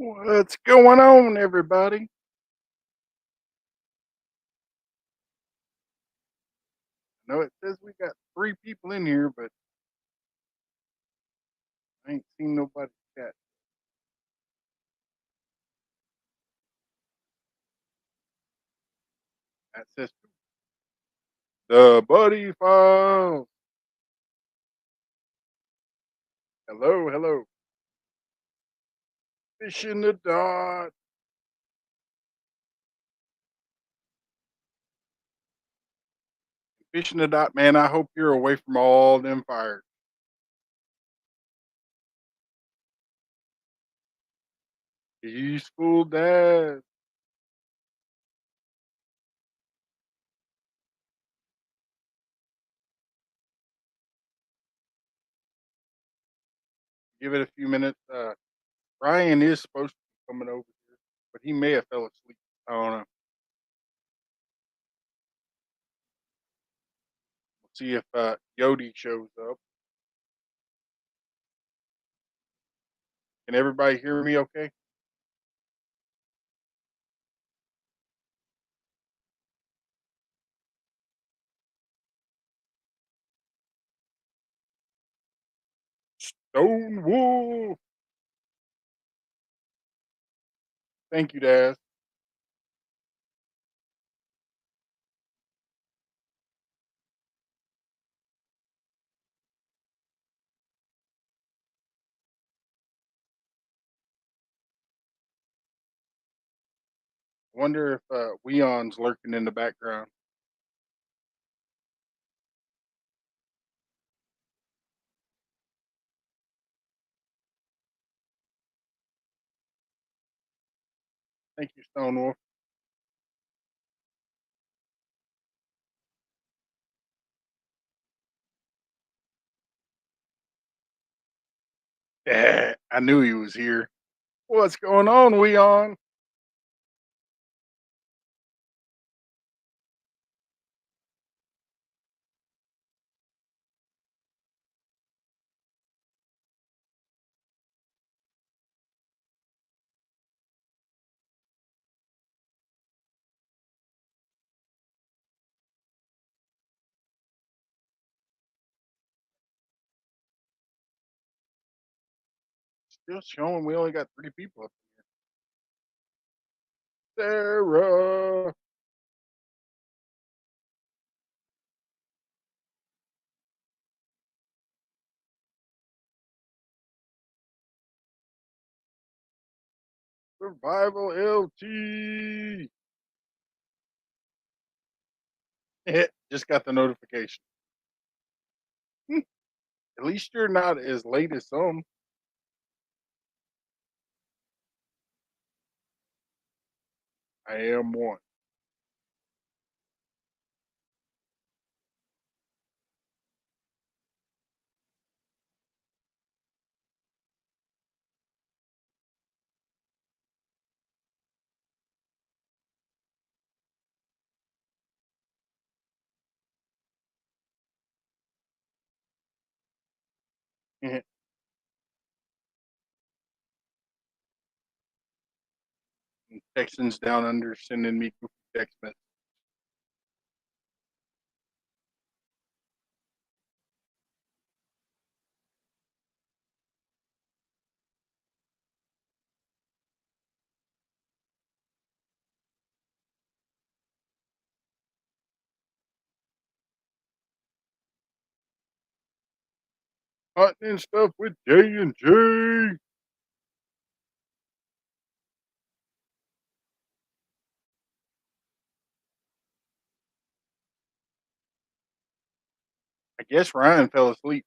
What's going on, everybody? I know it says we got three people in here, but I ain't seen nobody chat. That says the Buddy Files. Hello, hello. Fishing the dot. Fishing the dot, man. I hope you're away from all them fires. Peaceful dad. Give it a few minutes. Ryan is supposed to be coming over here, but he may have fell asleep. I don't know. We'll see if Yodi shows up. Can everybody hear me okay? Stone Wolf. Thank you, Daz. Wonder if Weon's lurking in the background. Thank you, Stonewolf. Yeah, I knew he was here. What's going on, Weon? Still showing we only got three people up there. Sarah. Survival LT. Just got the notification. Hmm, At least you're not as late as some. I am one. Texans down under sending me text messages. Hunting and stuff with J&J. I guess Ryan fell asleep.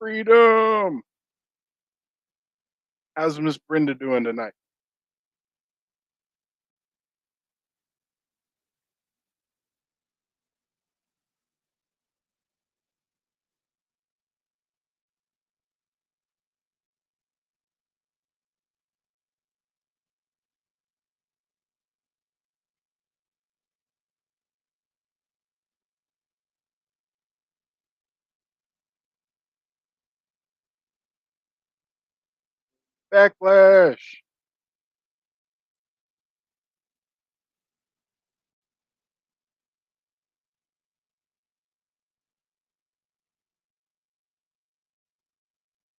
Freedom. How's Miss Brenda doing tonight? Backlash.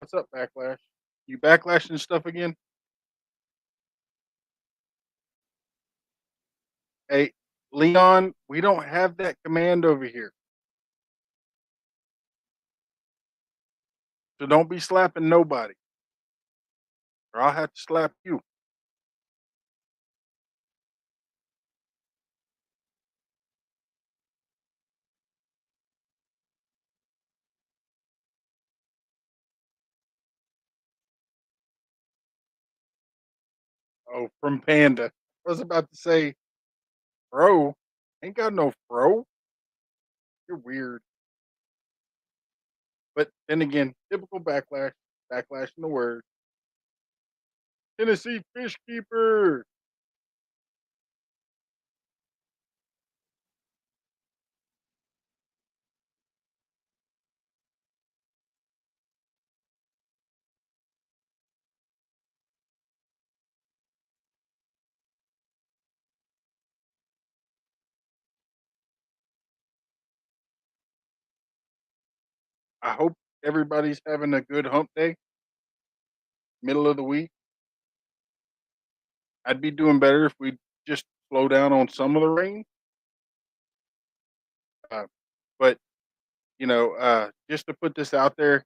What's up, Backlash? You backlashing stuff again? Hey, Leon, we don't have that command over here. So don't be slapping nobody, or I'll have to slap you. Oh, from Panda. I was about to say, bro, ain't got no fro. You're weird. But then again, typical backlash. Backlash in the word. Tennessee fish keeper. I hope everybody's having a good hump day, middle of the week. I'd be doing better if we just slow down on some of the rain. Uh, but just to put this out there,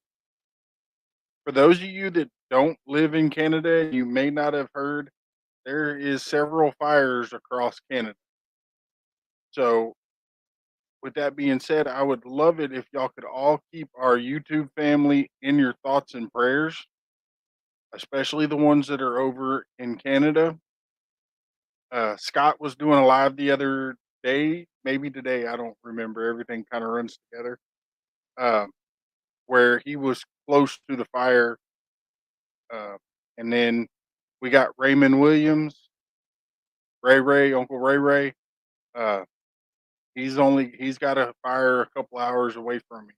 for those of you that don't live in Canada, you may not have heard there is several fires across Canada. So, with that being said, I would love it if y'all could all keep our YouTube family in your thoughts and prayers, especially the ones that are over in Canada. Scott was doing a live the other day, maybe today. I don't remember. Everything kind of runs together. Um, where he was close to the fire, uh, and then we got Raymond Williams, Uncle Ray Ray. Uh, he's got a fire a couple hours away from me,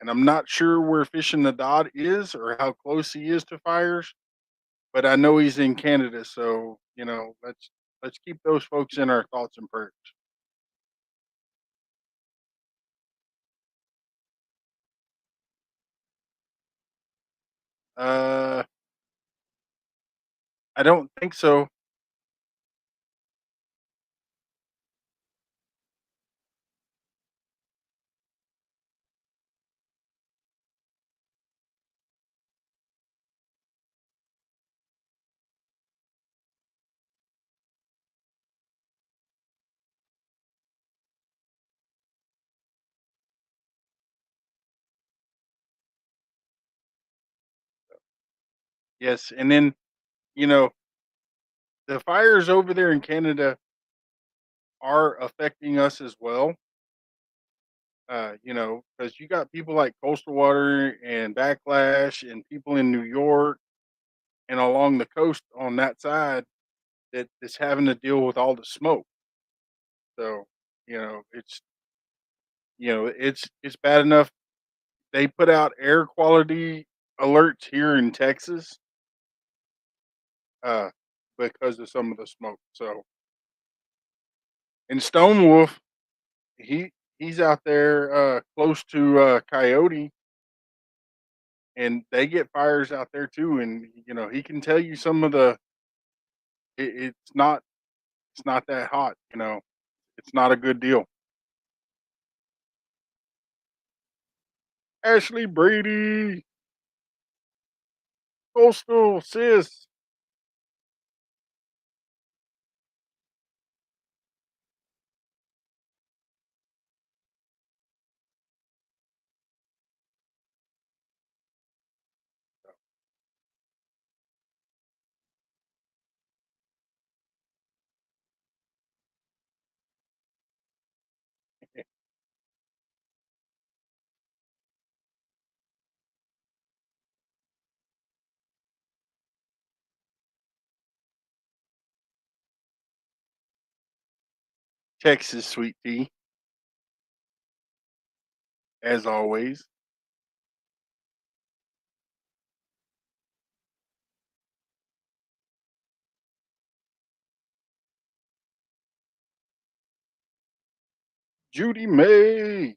and I'm not sure where Fishing the Dot is or how close he is to fires, but I know he's in Canada, so let's keep those folks in our thoughts and prayers. Uh, I don't think so. Yes, and then you know the fires over there in Canada are affecting us as well. Because you got people like Coastal Water and Backlash and people in New York and along the coast on that side that is having to deal with all the smoke. So, it's bad enough they put out air quality alerts here in Texas uh because of some of the smoke. So, in Stone Wolf, he's out there close to Coyote, and they get fires out there too, and he can tell you some of it's not that hot, it's not a good deal. Ashley Brady, Coastal Sis. Texas sweet tea, as always. Judy May.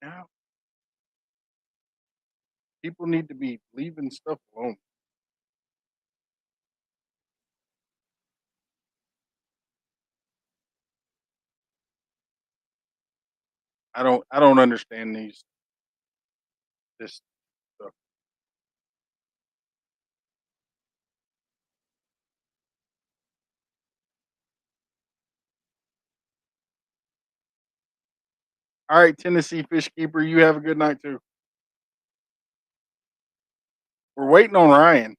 Now, people need to be leaving stuff alone. I don't understand this stuff. All right, Tennessee fish keeper, you have a good night too. We're waiting on Ryan.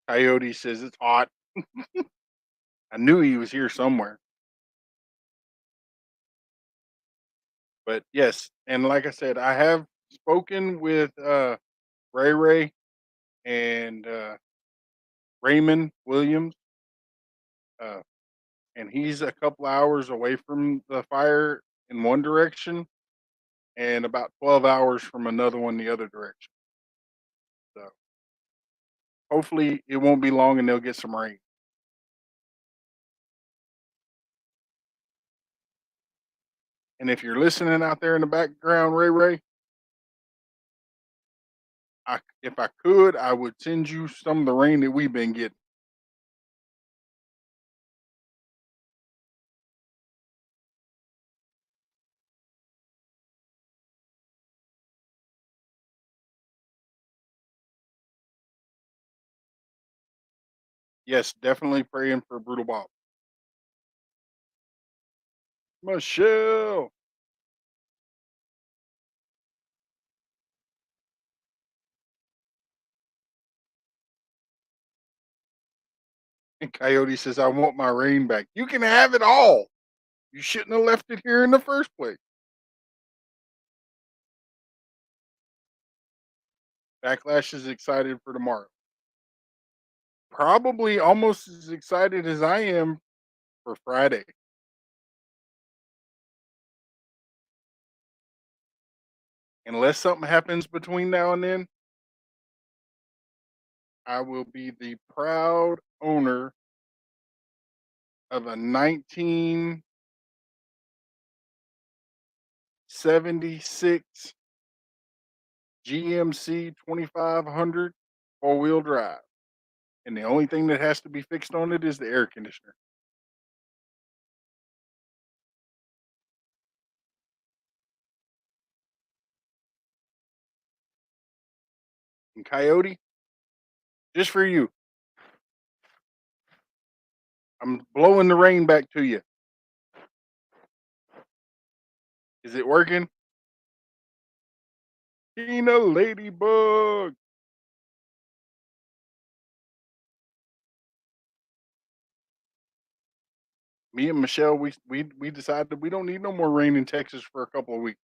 Coyote says it's hot. I knew he was here somewhere. But yes, and like I said, I have spoken with Ray Ray and Raymond Williams, uh, and he's a couple hours away from the fire in one direction and about 12 hours from another one the other direction. So hopefully it won't be long and they'll get some rain. And if you're listening out there in the background, Ray Ray, if I could, I would send you some of the rain that we've been getting. Yes, definitely praying for Brutal Bob. Michelle. And Coyote says, I want my rain back. You can have it all. You shouldn't have left it here in the first place. Backlash is excited for tomorrow. Probably almost as excited as I am for Friday. Unless something happens between now and then, I will be the proud owner of a 1976 GMC 2500 four-wheel drive. And the only thing that has to be fixed on it is the air conditioner. And Coyote, just for you, I'm blowing the rain back to you. Is it working? Tina Ladybug. Me and Michelle, we decided we don't need no more rain in Texas for a couple of weeks.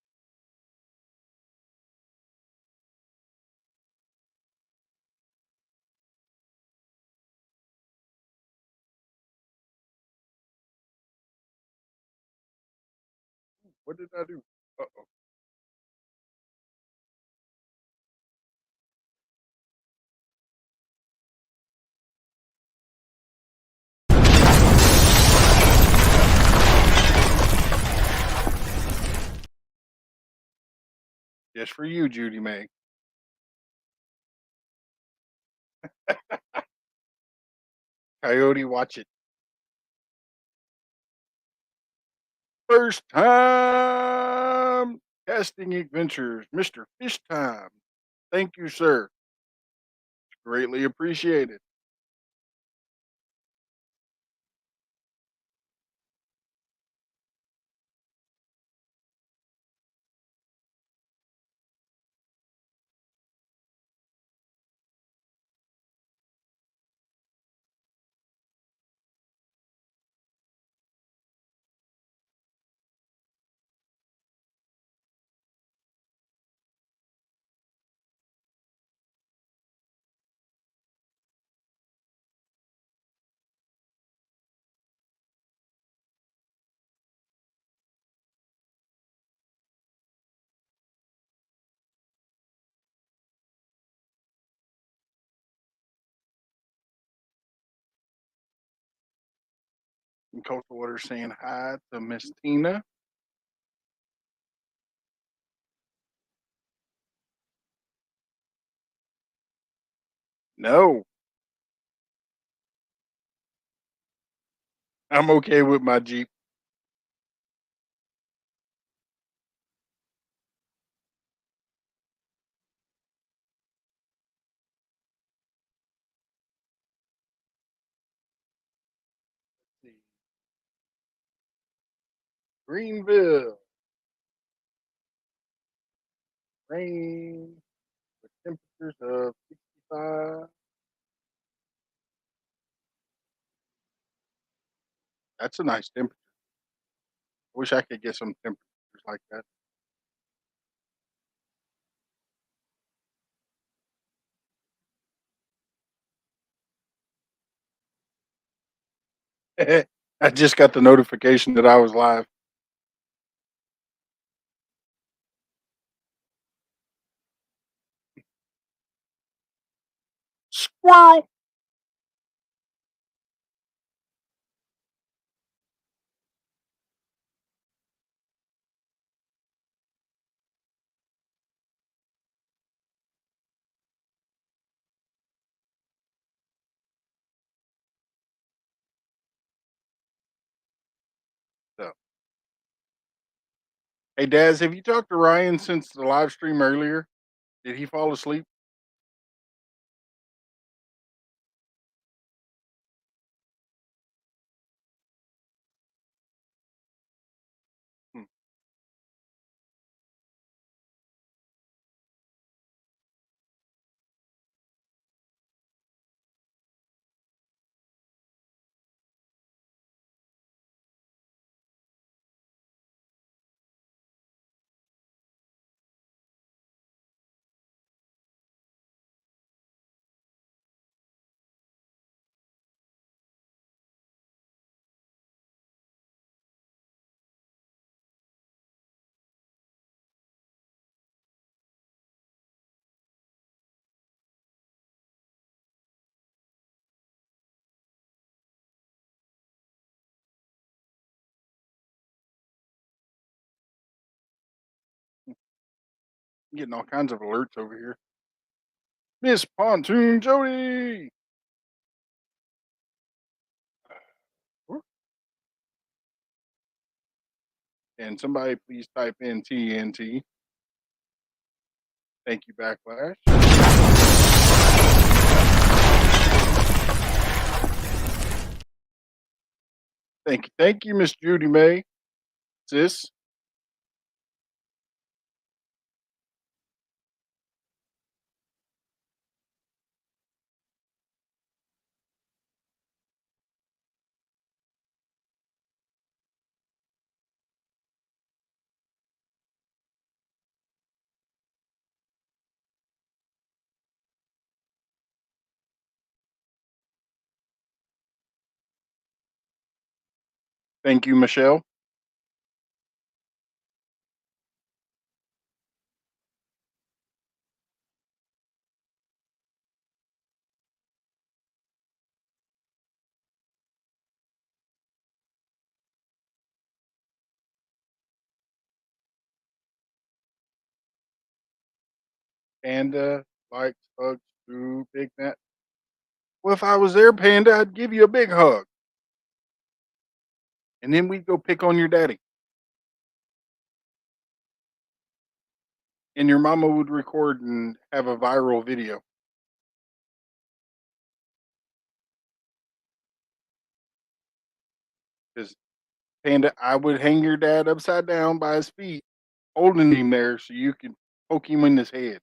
What did I do? Uh-oh. Just for you, Judy May. Coyote, watch it. First time casting adventures, Mr. Fish Time. Thank you, sir. Greatly appreciated. And Coastal Water saying hi to Miss Tina. No, I'm okay with my Jeep. Let's see. Greenville, rain with temperatures of 65. That's a nice temperature. I wish I could get some temperatures like that. I just got the notification that I was live. Squirrel. So, hey, Daz, have you talked to Ryan since the live stream earlier? Did he fall asleep? Hmm. I'm getting all kinds of alerts over here. Miss Pontoon Jody. And somebody please type in TNT. Thank you, Backlash. Thank you, Miss Judy May. Sis, thank you, Michelle. Panda likes hugs too, Big Matt. Well, if I was there, Panda, I'd give you a big hug. And then we'd go pick on your daddy. And your mama would record and have a viral video. Because Panda, I would hang your dad upside down by his feet, holding him there so you could poke him in his head.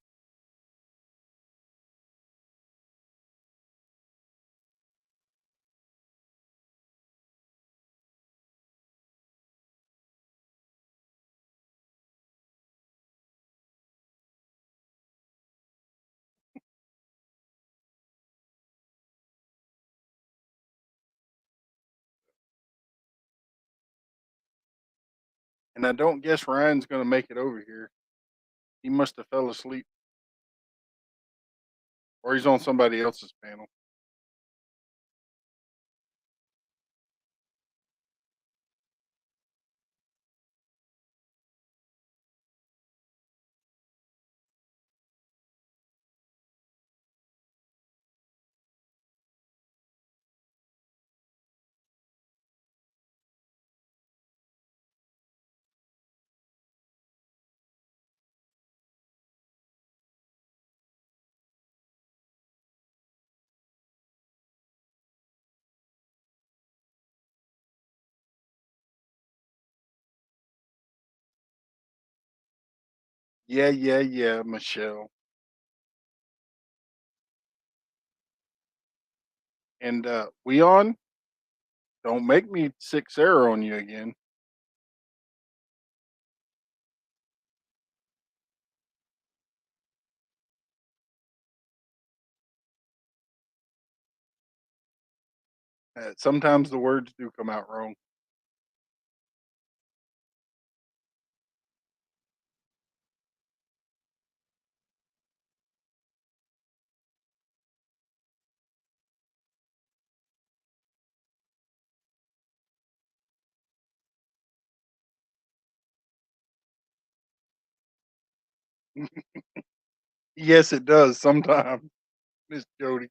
And I don't guess Ryan's going to make it over here. He must have fell asleep, or he's on somebody else's panel. Yeah, yeah, yeah, Michelle. And we on? Don't make me sick Sarah on you again. Sometimes the words do come out wrong. Yes, it does sometimes, Miss Jody.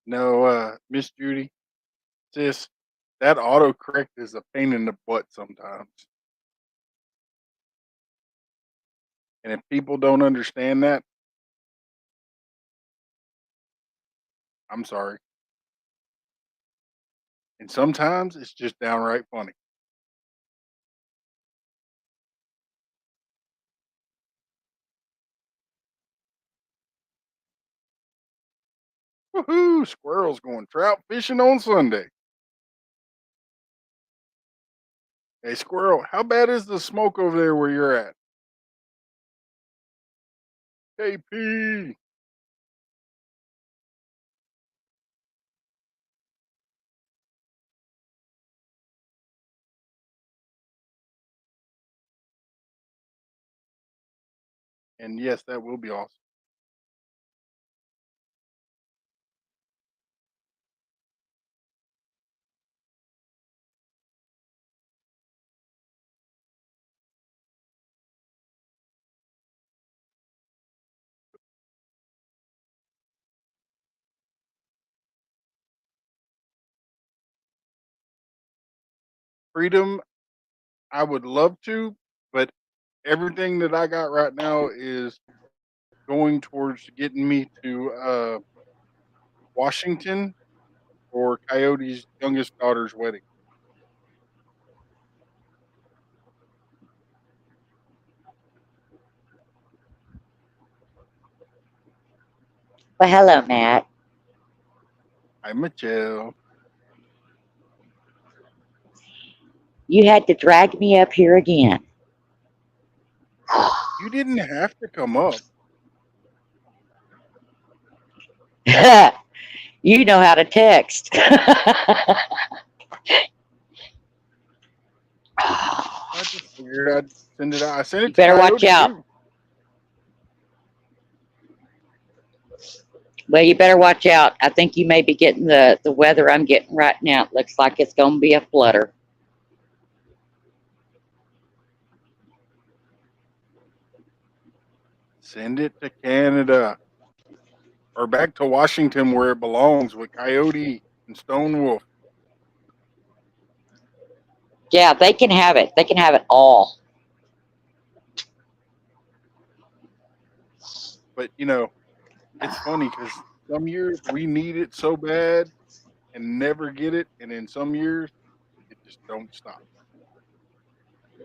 No, Miss Judy, sis, that autocorrect is a pain in the butt sometimes. And if people don't understand that, I'm sorry. And sometimes it's just downright funny. Woohoo! Squirrels going trout fishing on Sunday. Hey, squirrel, how bad is the smoke over there where you're at? KP. And yes, that will be awesome. Freedom, I would love to, but everything that I got right now is going towards getting me to Washington for Coyote's youngest daughter's wedding. Well, hello, Matt. Hi, Michelle. You had to drag me up here again. You didn't have to come up. You know how to text. I just figured I'd send it out. I sent You it to better watch Coyote out. too. Well, you better watch out. I think you may be getting the weather I'm getting right now. It looks like it's going to be a flutter. Send it to Canada or back to Washington where it belongs with Coyote and Stone Wolf. Yeah, they can have it. They can have it all. But it's funny because some years we need it so bad and never get it, and in some years it just don't stop.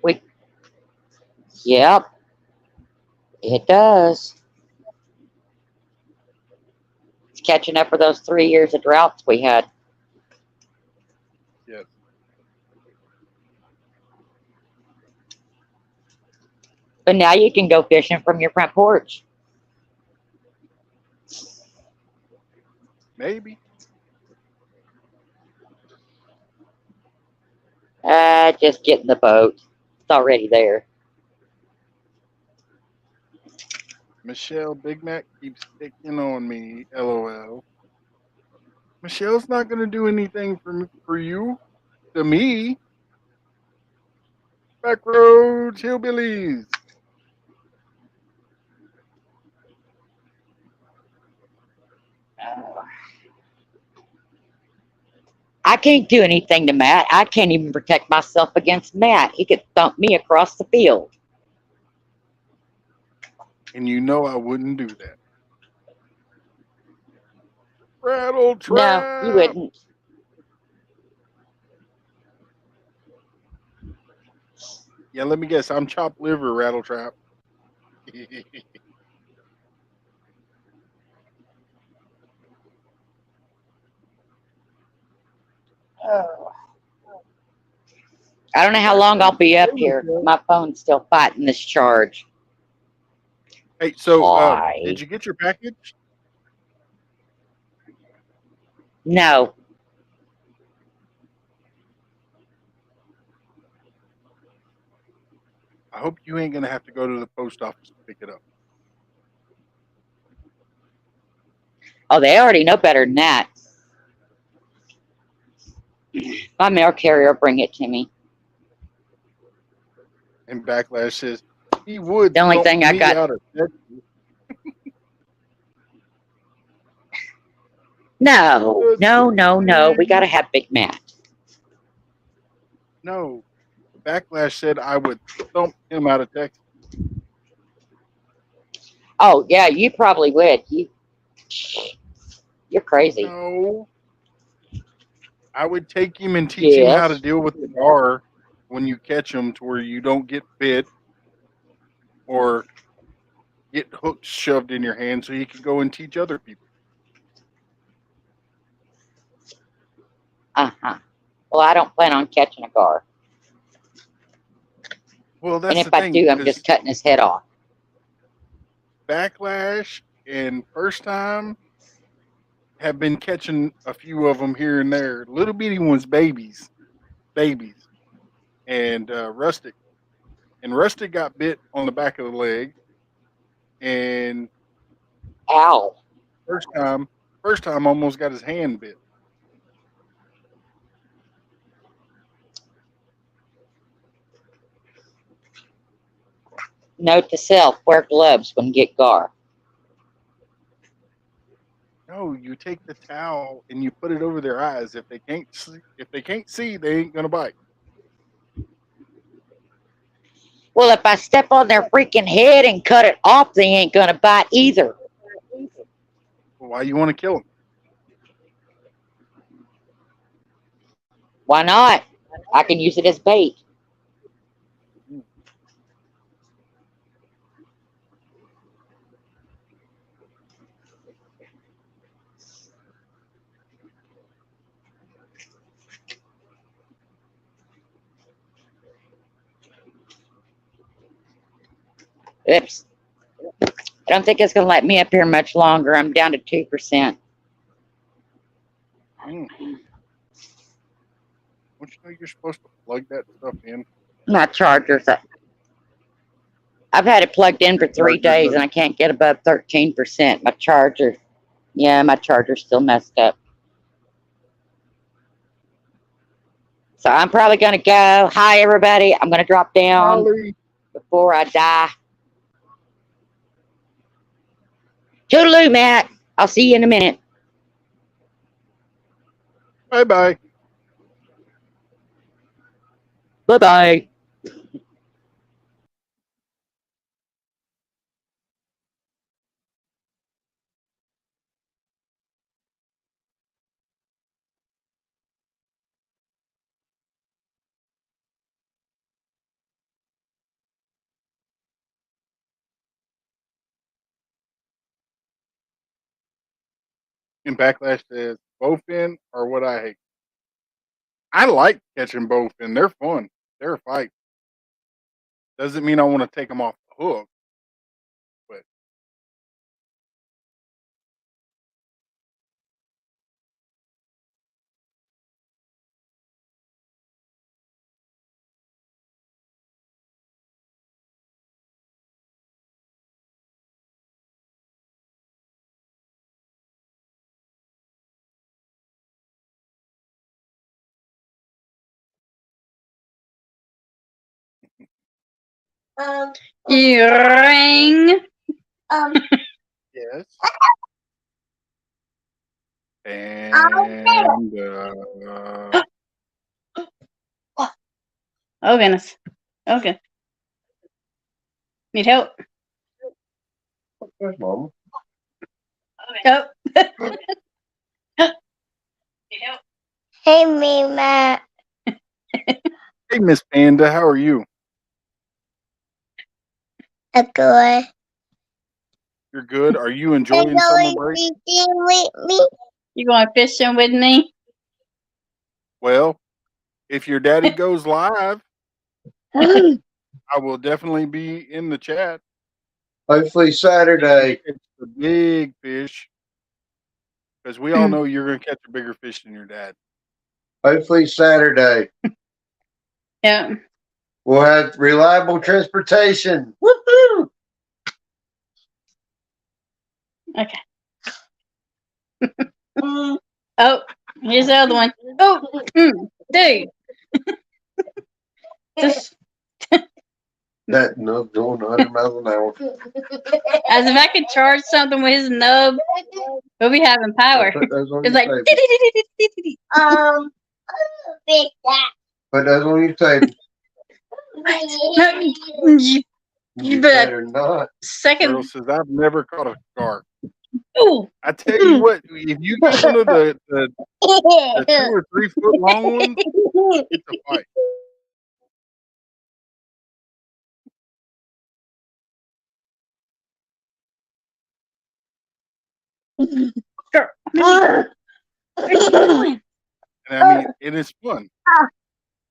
We, yep, it does. It's catching up for those 3 years of droughts we had. Yes, But now you can go fishing from your front porch. maybe. Just get in the boat. It's already there. Michelle Big Mac keeps picking on me. LOL. Michelle's not gonna do anything for you. To me. Backroads hillbillies. I can't do anything to Matt. I can't even protect myself against Matt. He could thump me across the field. And you know I wouldn't do that. Rattle No, you trap. wouldn't. Yeah, let me guess. I'm chopped liver, rattle trap. I don't know how long I'll Backroads. be up Hey, here. Michelle. My phone's still fighting this charge. Hey, so did Hi. you get your package? No. I hope you ain't gonna have to go to the post office to pick it up. Oh, they already know better than that. My mail carrier will bring it to me. And Backlash says he would The only thump thing I me got. out of Texas. No, Does no, no, no. We got he? to have Big Mac. No. Backlash said I would thump him out of Texas. Oh, yeah, you probably would. You're crazy. No. I would take him and teach him how to Yes. deal with the gar when you catch him to where you don't get bit or get hooks shoved in your hand so he could go and teach other people. Uh huh. Well, I don't plan on catching a gar. Well, And that's if the I thing do, I'm because just cutting his head off. Backlash and First Time have been catching a few of them here and there. Little bitty ones, babies. And Rustic. And Rustic got bit on the back of the leg. And Ow. first time, first time almost got his hand bit. Note to self: wear gloves when you get gar. No, you take the towel and you put it over their eyes. If they can't see, they ain't gonna bite. Well, if I step on their freaking head and cut it off, they ain't gonna bite either. Why you want to kill them? Why not? I can use it as bait. Oops. I don't think it's gonna let me up here much longer. I'm down to 2%. Mm. Don't you know you're supposed to plug that stuff in? My charger's up. I've had it plugged in Your for three charger days and I doesn't. can't get above 13%. My charger, yeah, my charger's still messed up. So I'm probably gonna go. Hi, everybody. I'm gonna drop down Golly. before I die. Toodaloo, Matt. I'll see you in a minute. Bye bye. Bye bye. And Backlash says bowfin are what I hate. I like catching bowfin. They're fun. They're a fight. Doesn't mean I want to take them off the hook, but You ring. Yes. And Oh goodness. Okay. Need help? There's Mama. Help. Need help? Hey, Mama. hey, Miss Panda, how are you? Good. You're good. Are you Are enjoying you summer break? fishing with me? You going fishing with me? Well, if your daddy goes live, Oh, I will definitely be in the chat. Hopefully Saturday. Catch the big fish, because we all know you're going to catch a bigger fish than your dad. Hopefully Saturday. Yeah. We'll have reliable transportation. Woohoo! Okay. Oh, here's the other one. Oh, dude. Just That nub going 100 miles an hour. as if I could charge something with his nub, we'll be having power. Put those on It's your like table. big that. Put those on your table. you You better better not. second. Girl says, I've never caught a scar. Ooh. I tell you what, if you get one of the 2 or 3 foot long ones, it's a fight. Girl, what are you doing? And I mean, it is fun.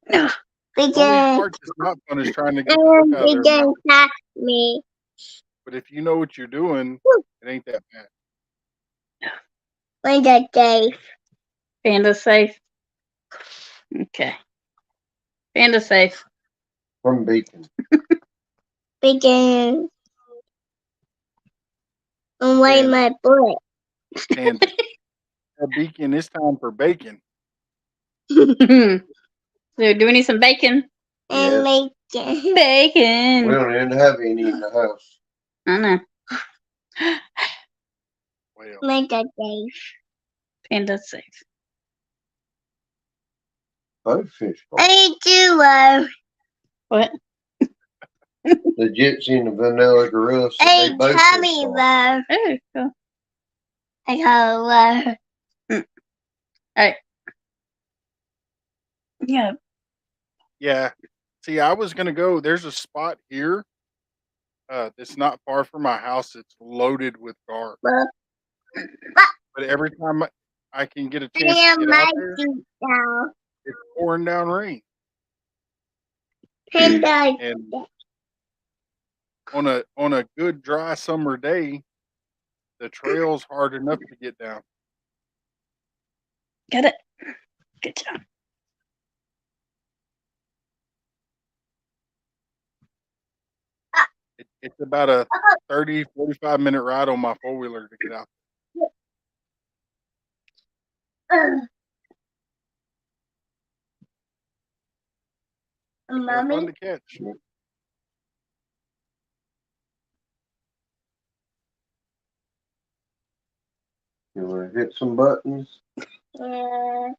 No. The only Because part that's not fun is trying to get the hook out of their because mouth. not me. But if you know what you're doing, it ain't that bad. When the day. Panda safe. Okay. Panda safe. From Beacon. Begin. And wait And my butt. Panda, that beacon, it's time for bacon. So do we need some bacon? And Yes. make it. Bacon. We don't even have any in the house. I know. Well, Make the day. Panda safe. Both fish. I do. What? The gypsy and the vanilla gorilla said they Hey, both tell fish me, ball. love. Oh, cool. I got Alright. Yeah. yeah. See, I was gonna go. There's a spot here that's not far from my house. It's loaded with gar. love. But every time I can get a I chance to am get my out there, now. it's pouring down rain. Panda. And on a good dry summer day, the trail's hard enough to get down. Got it. Good job. It's about a 30, 45 minute ride on my 4-wheeler to get out. They're fun Mommy. to catch. You want to hit some buttons? Yeah.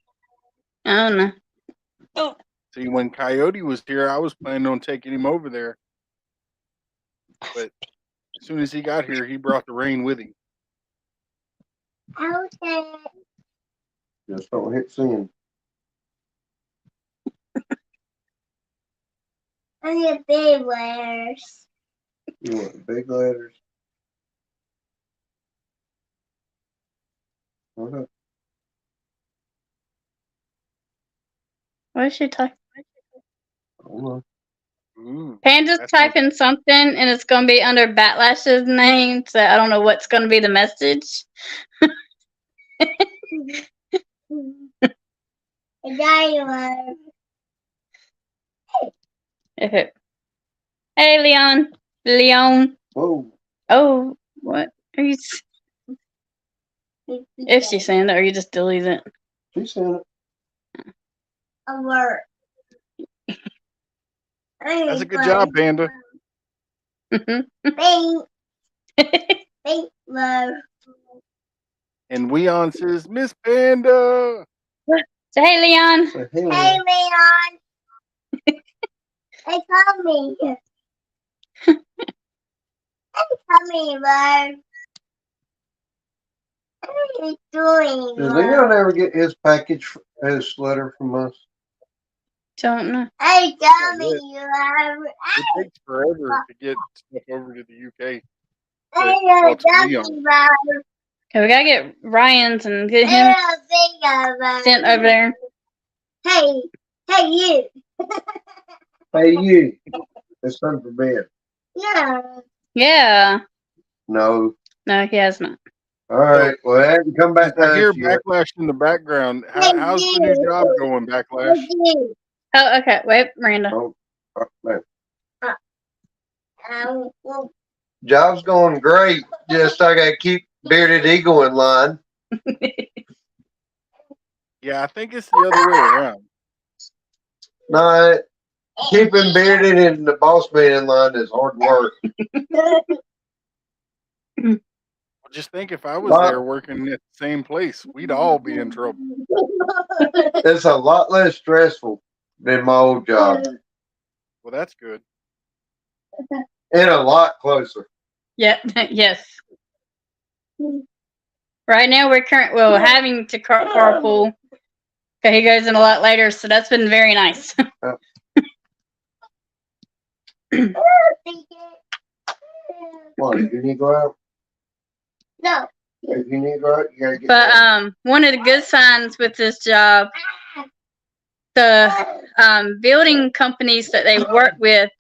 I don't know. Oh. See, when Coyote was here, I was planning on taking him over there. But as soon as he got here, he brought the rain with him. Okay. Just don't hit send. And your big letters. You want the big letters? Okay. What is she typing? Hold on. Ooh, Panda's that sounds typing something and it's gonna be under Backlash's name, so I don't know what's gonna be the message. Okay. Hey Leon. Leon. Whoa. Oh, what? Are you if she's saying that or you just delete it? She sent it. Alert. That's a good job, Panda. Pink. Pink love. And Weon says, Miss Panda. So, hey, Leon. Hey, Leon. Hey, Tommy. Hey, Tommy, love. What are you doing, Does love? Leon ever get his package, his letter from us? Don't know. Hey, Tommy, Yeah. love. It takes forever to get stuff over to the UK. Hey, Well, to Tommy, Leon. love. Okay, we gotta get Ryan's and get Hey, him love. sent over there. Hey, you. Hey, you. It's time for bed. No. Yeah. No. No, he has not. All right. Well, I haven't come back I to hear us yet. Backlash in the background. Hey, How's the new you. job going, Backlash? Hey, you. Oh, okay. Wait, Miranda. Oh, no. Well, Job's going great. Just I got to keep Bearded Eagle in line. Yeah, I think it's the other way around. No, keeping Bearded and the boss man in line is hard work. Just think if I was there working at the same place, we'd all be in trouble. It's a lot less stressful than my old job Well, that's good. and a lot closer. Yeah. Yes. Right now we're having to carpool. Okay, he goes in a lot later, so that's been very nice. What, if you need to go out? No. If you need to go out, you gotta get But out. one of the good signs with this job, the building companies that they work with,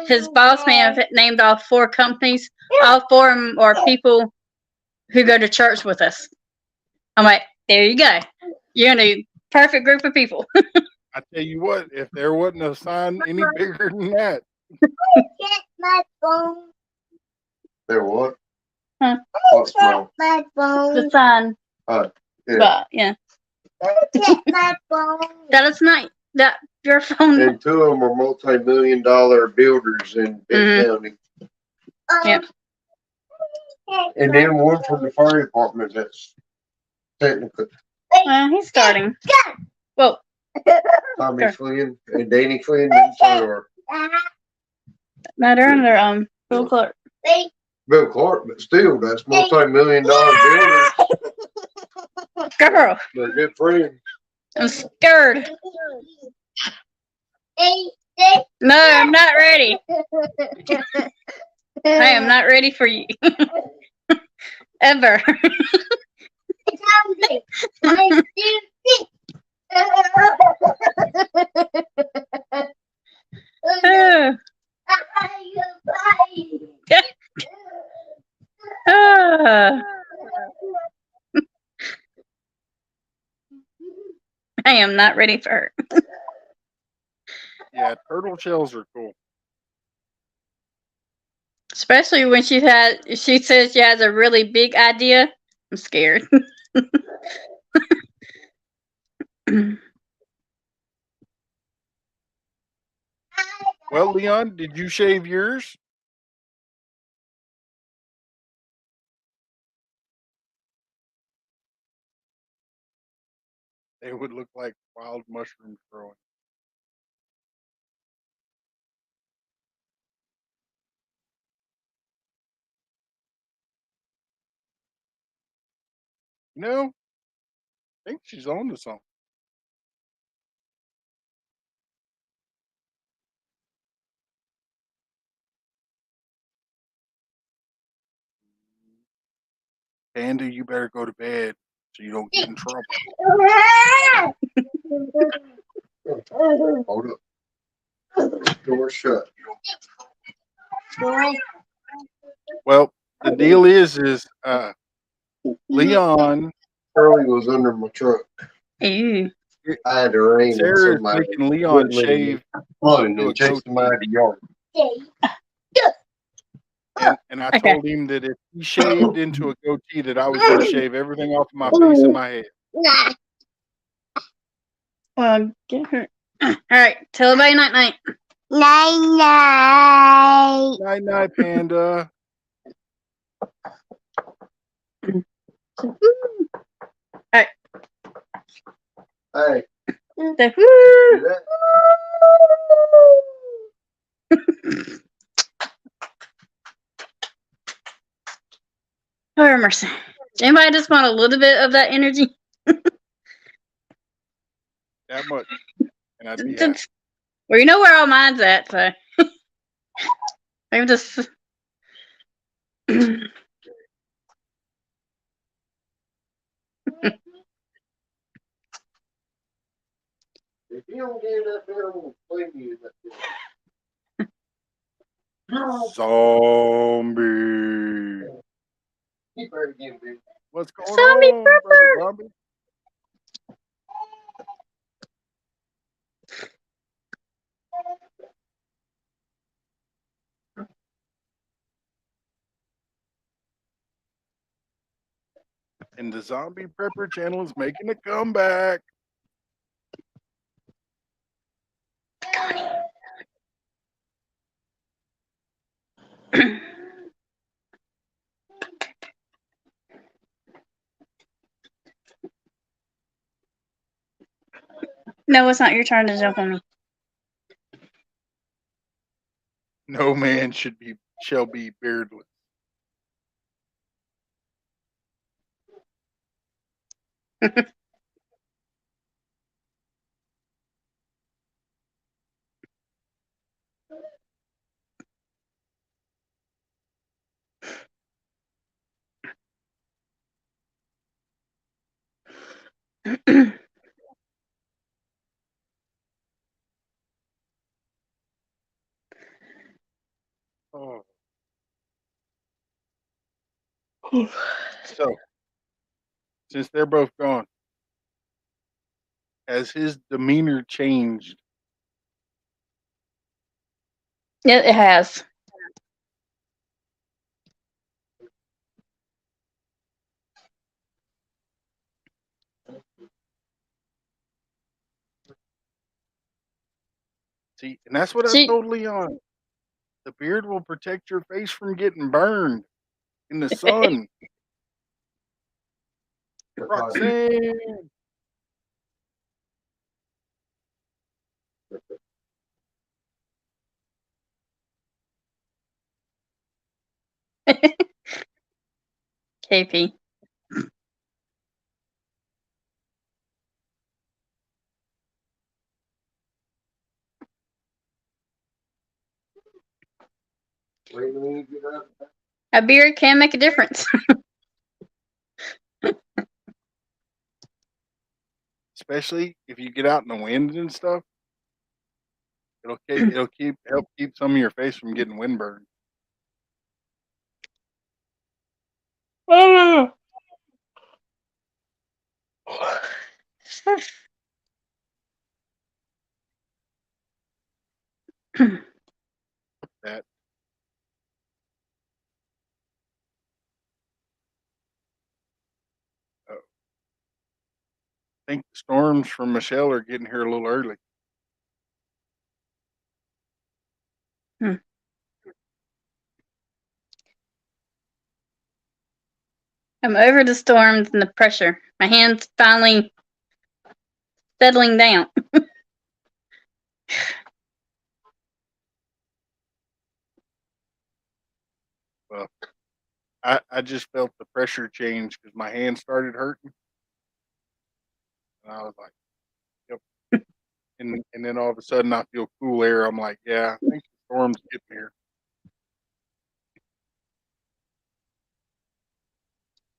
his boss man named all 4 companies. All 4 of them are people who go to church with us. I'm like, there you go. You're in a perfect group of people. I tell you what, if there wasn't a sign any bigger than that, Check my phone. There what? Huh? What's Check wrong? my phone. The sign. Yeah. But yeah, Check my phone. that is not that your phone. And 2 of them are multi-million-dollar builders in Big County. Yep. And then one from the fire department that's technically Well, he's starting. Well, Tommy Sure. Flynn and Danny Flynn. Them 2 are they're under Bill Clark. Bill Clark, but still, that's multi-million-dollar builders. Girl, They're good friends. I'm scared. No, I'm not ready. I am not ready for you. Ever. Oh. Ah. I am not ready for her. yeah, turtle shells are cool. Especially when she says she has a really big idea. I'm scared. Well, Leon, did you shave yours? They would look like wild mushrooms growing. You know, I think she's on to something. Panda, you better go to bed so you don't get in trouble. Hold up. Door shut. Well, the deal is Leon, Curly was under my truck. Ew. I had to rain and Sarah is somebody making Leon wouldn't let me shave, run do a and chased him out of the yard. and I Okay. told him that if he shaved into a goatee, that I was going to shave everything off of my face and my head. Well, get her. All right. Tell everybody night night. Night night. Night, night, Panda. Hey, The do woo. that. Oh, mercy. Anybody just want a little bit of that energy? That much, and I'd be happy. Well, you know where all mine's at, so I'm just. If you don't get up there, I'm gonna fling you up there. Zombie. Keep her again, baby. What's going Zombie on, brother zombie? And the zombie prepper channel is making a comeback. No, it's not your turn to jump on me. No man shall be beardless. Oh. So, since they're both gone, has his demeanor changed? It has. See, and that's what I She. told Leon. The beard will protect your face from getting burned in the sun. Roxanne. KP. Wait till you get up. A beard can make a difference. Especially if you get out in the wind and stuff. It'll help keep some of your face from getting windburned. That I think the storms from Michelle are getting here a little early. I'm over the storms and the pressure. My hand's finally settling down. Well, I just felt the pressure change because my hand started hurting, and I was like, "Yep." And then all of a sudden, I feel cool air. I'm like, "Yeah, I think the storm's getting here."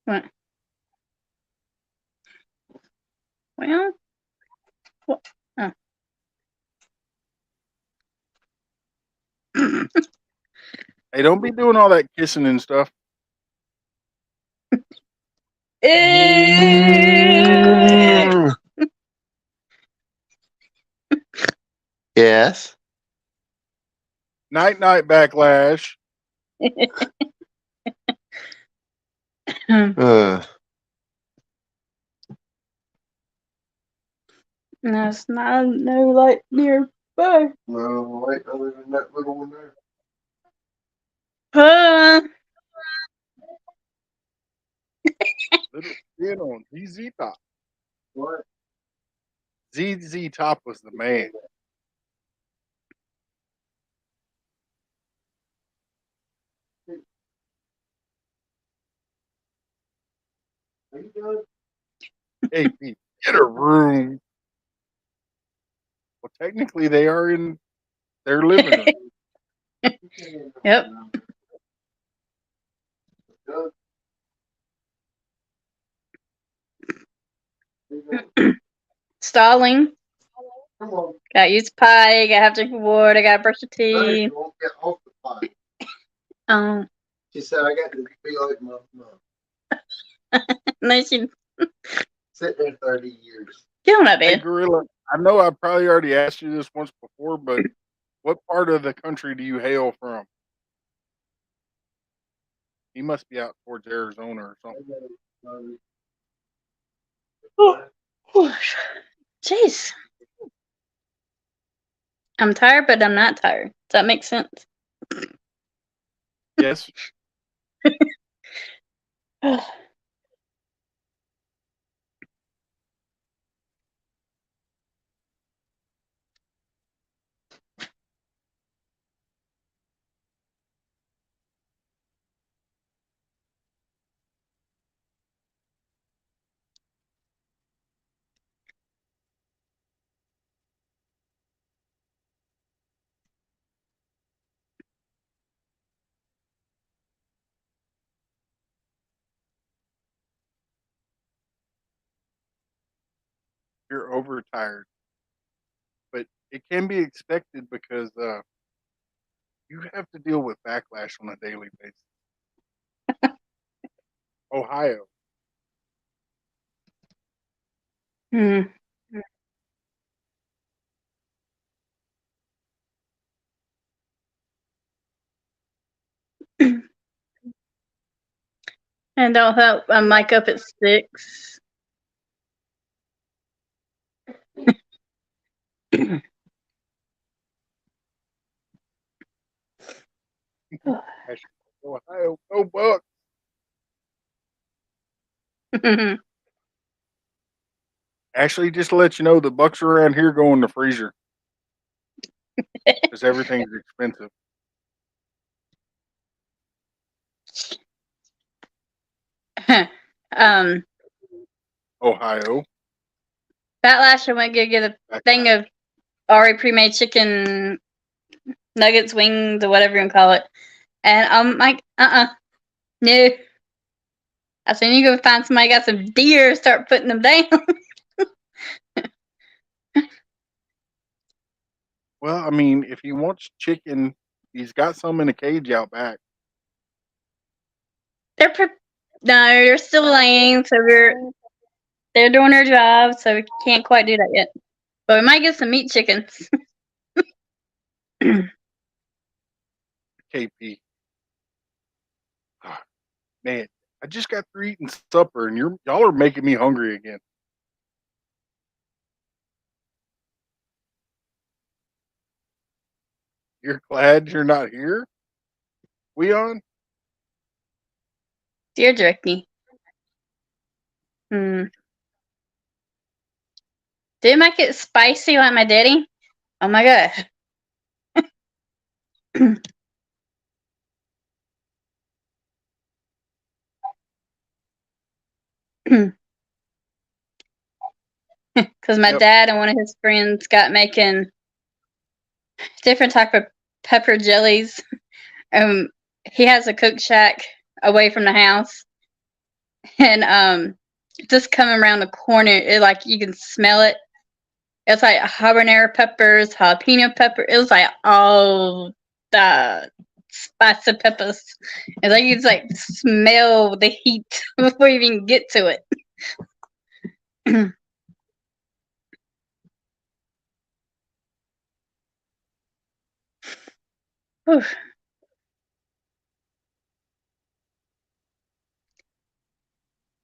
What? Well, what? Oh. Hey, don't be doing all that kissing and stuff. Yes. Night, night, backlash. Uh, There's no light nearby. no, wait, other than that little one there. Uh, Little skin on ZZ Top. What? ZZ Top was the man. Are you done? Hey, Pete, get a room. Well, technically, they are in their living room. Yep. Done? Stalling. Come on. Got to use pie. Got to have drink of water. Got to brush your No, teeth. you won't get off the pot. Um, She said, I got to be like my mom. and then she Sit there 30 years. get on that Hey, bed. Gorilla, I know I probably already asked you this once before, but what part of the country do you hail from? He must be out towards Arizona or something. Jeez. I'm tired, but I'm not tired. Does that make sense? Yes, you're overtired, but it can be expected because you have to deal with backlash on a daily basis. Ohio. Hmm. And don't help. I'm mic up at 6. Ohio, go Bucks. Actually, just to let you know, the Bucks around here go in the freezer because everything's expensive. um, Ohio. that last year I went to get a Back thing of already pre-made chicken nuggets, wings, or whatever you want to call it. And I'm like, no. I said, you go find somebody got some deer, start putting them down. Well, I mean, if he wants chicken, he's got some in a cage out back. No, they're still laying, so they're doing their job, so we can't quite do that yet. But we might get some meat chickens. KP. Man, I just got through eating supper, and y'all are making me hungry again. You're glad you're not here, Leon? Deer jerky. Hmm. Did it make it spicy like my daddy? Oh my gosh. Because my Yep. dad and one of his friends got making different type of pepper jellies. He has a cook shack away from the house, and just coming around the corner, like you can smell it. It's like habanero peppers, jalapeno pepper. It was like all the spicy peppers. It's like you just like smell the heat before you even get to it. Whew.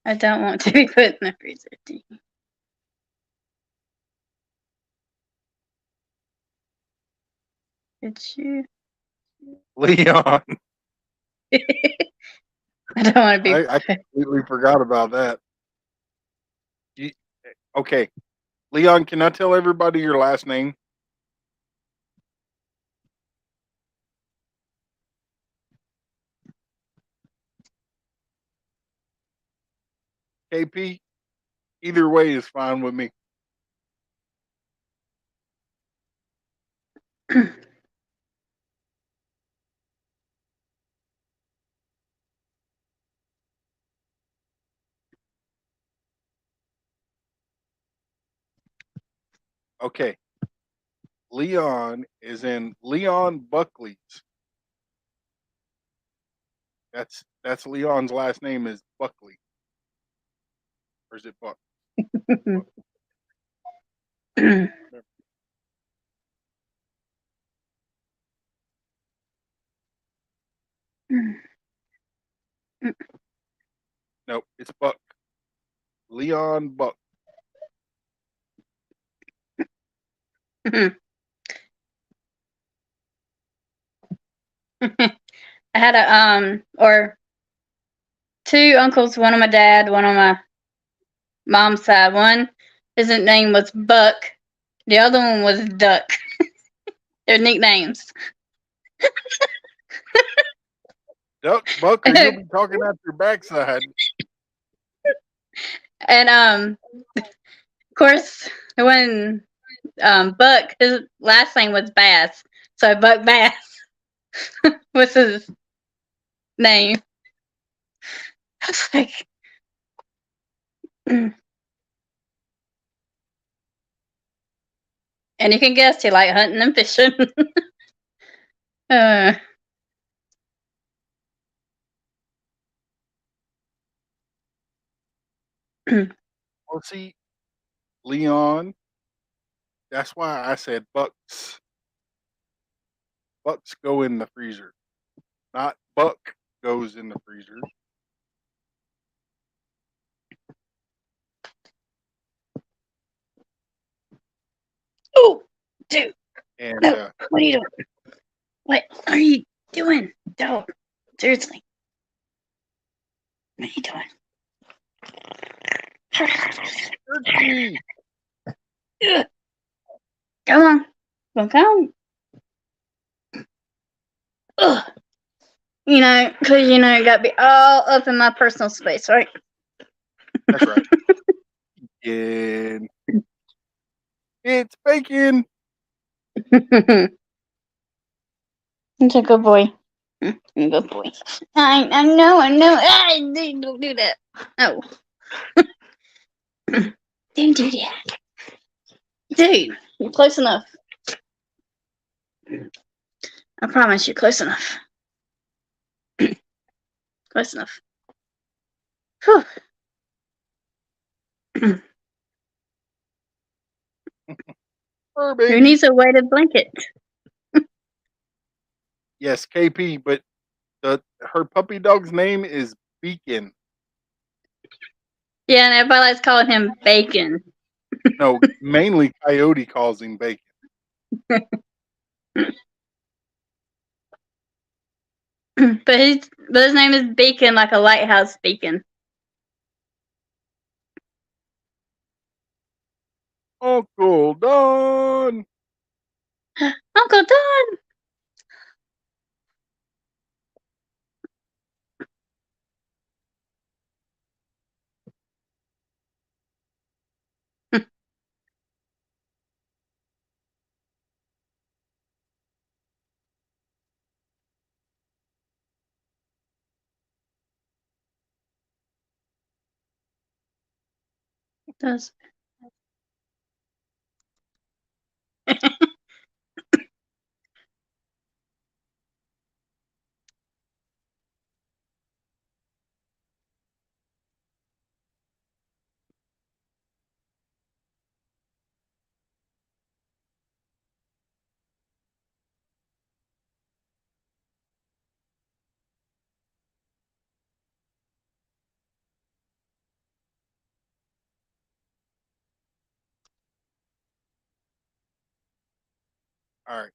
I don't want to be put in the freezer. Did you? Leon. I don't want to be. I completely forgot about that. You, okay, Leon, can I tell everybody your last name? KP. Either way is fine with me. Okay, Leon is in Leon Buckley's. That's Leon's last name is Buckley, or is it Buck? Nope, it's Buck. Leon Buck. I had or two uncles, one on my dad, one on my mom's side. One, his name was Buck. The other one was Duck. Their nicknames. Duck, Buck, or you'll be talking out your backside. And of course, when Buck, his last name was Bass, so Buck Bass was his name. I was like, and you can guess he liked hunting and fishing. uh, Well, see, Leon. That's why I said Bucks. Bucks go in the freezer, not Buck goes in the freezer. oh, dude, And no, what are you doing? What are you doing? Don't. Seriously. What are you doing? turkey. Come on. Come. Ugh. You know, because, you got to be all up in my personal space, right? That's right. And it's bacon. It's a good boy. Good boy. I know. Don't do that. No. Don't do that. Dude, you're close enough. I promise you're close enough. Close enough. Whew. Who needs a weighted blanket? Yes, KP, but her puppy dog's name is Beacon. Yeah, and everybody likes calling him Bacon. No, mainly Coyote calls him Bacon. but his name is Beacon, like a lighthouse beacon. Uncle Don. Uncle Don. Does. All right.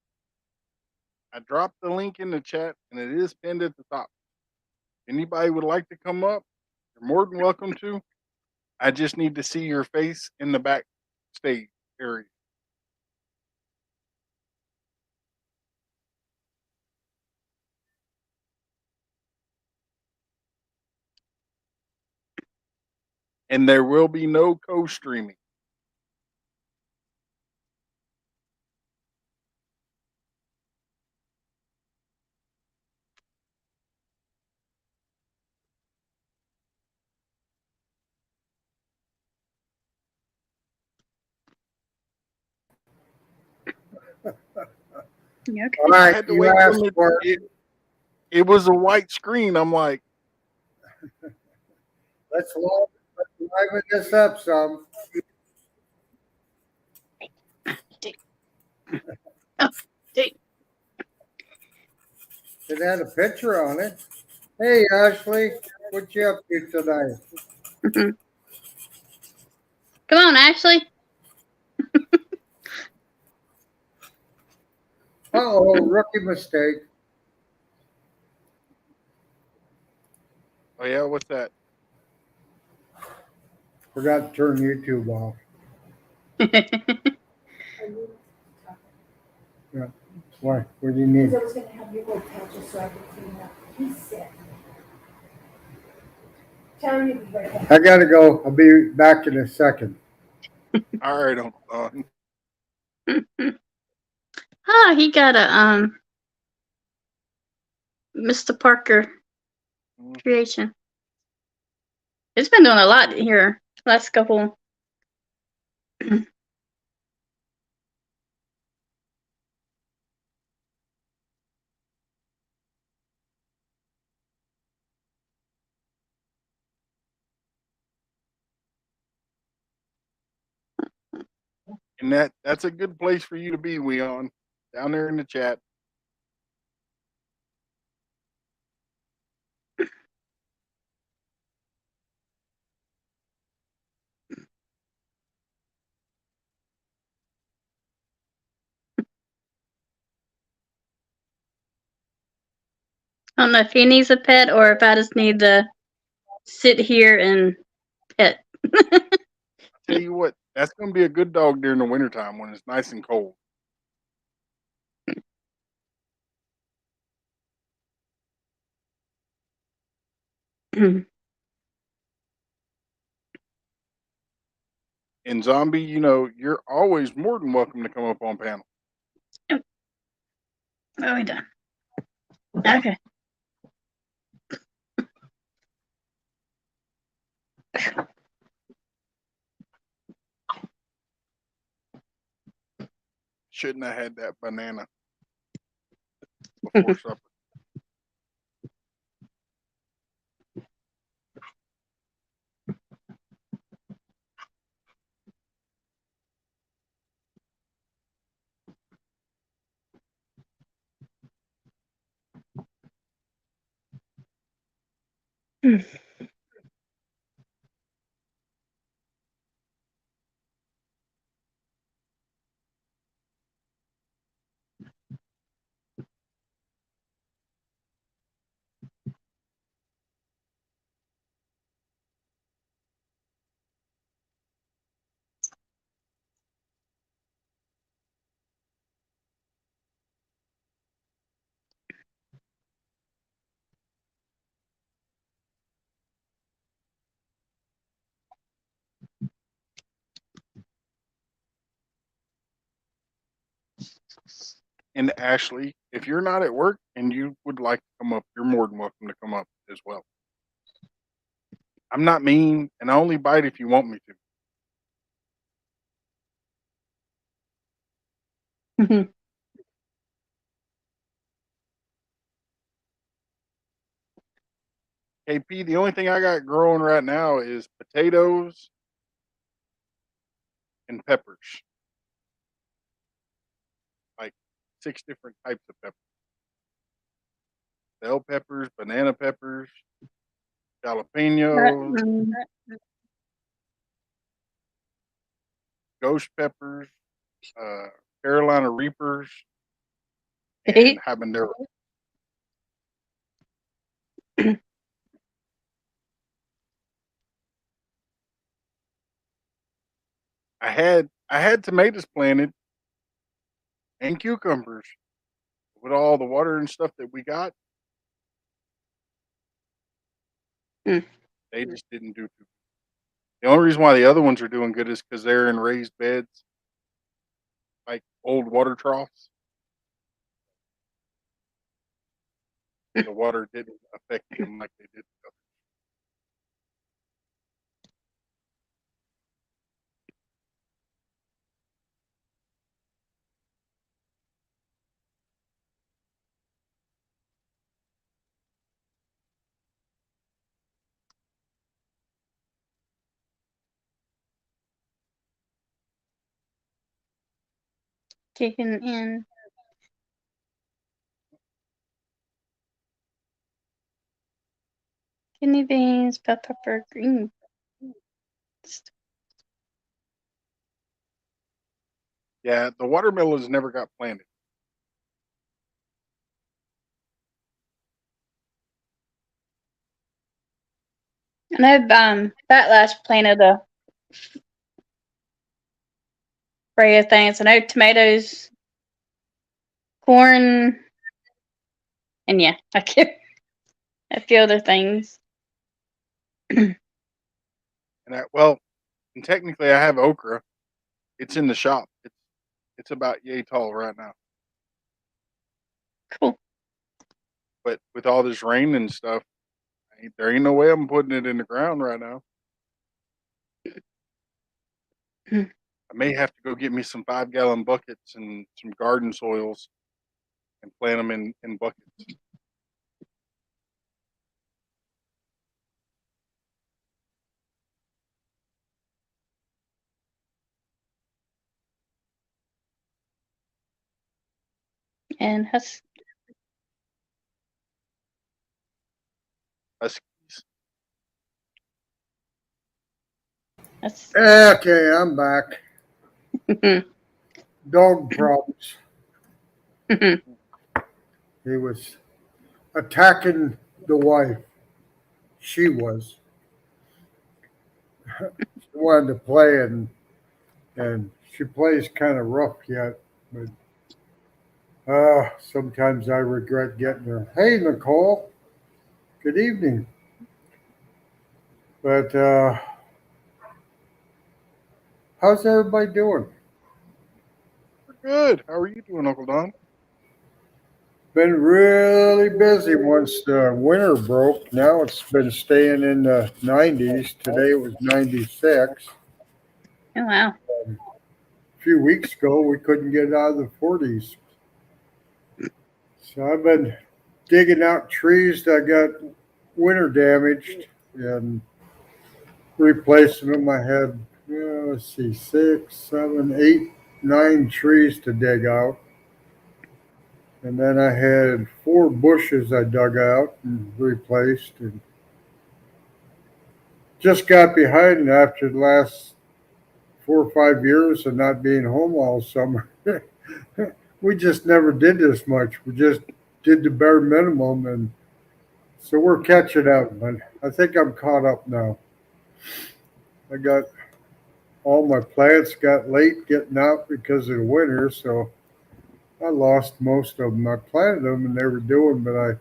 I dropped the link in the chat and it is pinned at the top. Anybody would like to come up, you're more than welcome to. I just need to see your face in the backstage area. And there will be no co-streaming. You okay? All I right, had to you wait till asked for it. it was a white screen. I'm like, Let's liven this up some. Oh, dude. It had a picture on it. Hey, Ashley, what you up to tonight? Mhm. Come on, Ashley. Uh-oh, rookie mistake. oh yeah, what's that? Forgot to turn YouTube off. Why? What do you need? Because I was gonna have your old patches so I could clean up. He's sick. Tell him to be right back. I gotta go. I'll be back in a second. All right, Uncle Don. Oh, he got a Mr. Parker creation. It's been doing a lot here last couple. And that's a good place for you to be, Weon. Down there in the chat. I don't know if he needs a pet or if I just need to sit here and pet. Tell you what, that's gonna be a good dog during the wintertime when it's nice and cold. And Zombie, you know, you're always more than welcome to come up on panel. Oh, we done. Okay. Shouldn't have had that banana before supper. And Ashley, if you're not at work and you would like to come up, you're more than welcome to come up as well. I'm not mean, and I only bite if you want me to. KP, the only thing I got growing right now is potatoes and peppers. Like 6 different types of peppers. Bell peppers, banana peppers, jalapenos, ghost peppers, uh, Carolina Reapers, and habanero. I had tomatoes planted and cucumbers with all the water and stuff that we got. Mm. They just didn't do too. The only reason why the other ones are doing good is because they're in raised beds, like old water troughs. The water didn't affect them like they did. The Kicking in. Kidney beans, bell pepper, green. Yeah, the watermelons never got planted. I know Backlash planted a array of things. I know tomatoes, corn, and yeah, I can't a few other things. And well, and technically, I have okra. It's in the shop. It's about yay tall right now. Cool. But with all this rain and stuff, there ain't no way I'm putting it in the ground right now. Hmm. I may have to go get me some 5-gallon buckets and some garden soils and plant them in buckets. And Huskies. that's Okay, I'm back. Dog problems. He was attacking the wife. She was. She wanted to play, and she plays kind of rough yet, but sometimes I regret getting her. Hey, Nicole. Good evening. But how's everybody doing? We're good. How are you doing, Uncle Don? Been really busy once the winter broke. Now it's been staying in the 90s. Today it was 96. oh wow. A few weeks ago we couldn't get out of the 40s. So I've been digging out trees that got winter damaged and replacing them. I had, let's see, 6, 7, 8, 9 trees to dig out. And then I had 4 bushes I dug out and replaced, and just got behind after the last 4 or 5 years of not being home all summer. We just never did this much. We just did the bare minimum, and so we're catching up. But I think I'm caught up now. I got all my plants got late getting out because of the winter, so I lost most of them. I planted them and they were doing, but I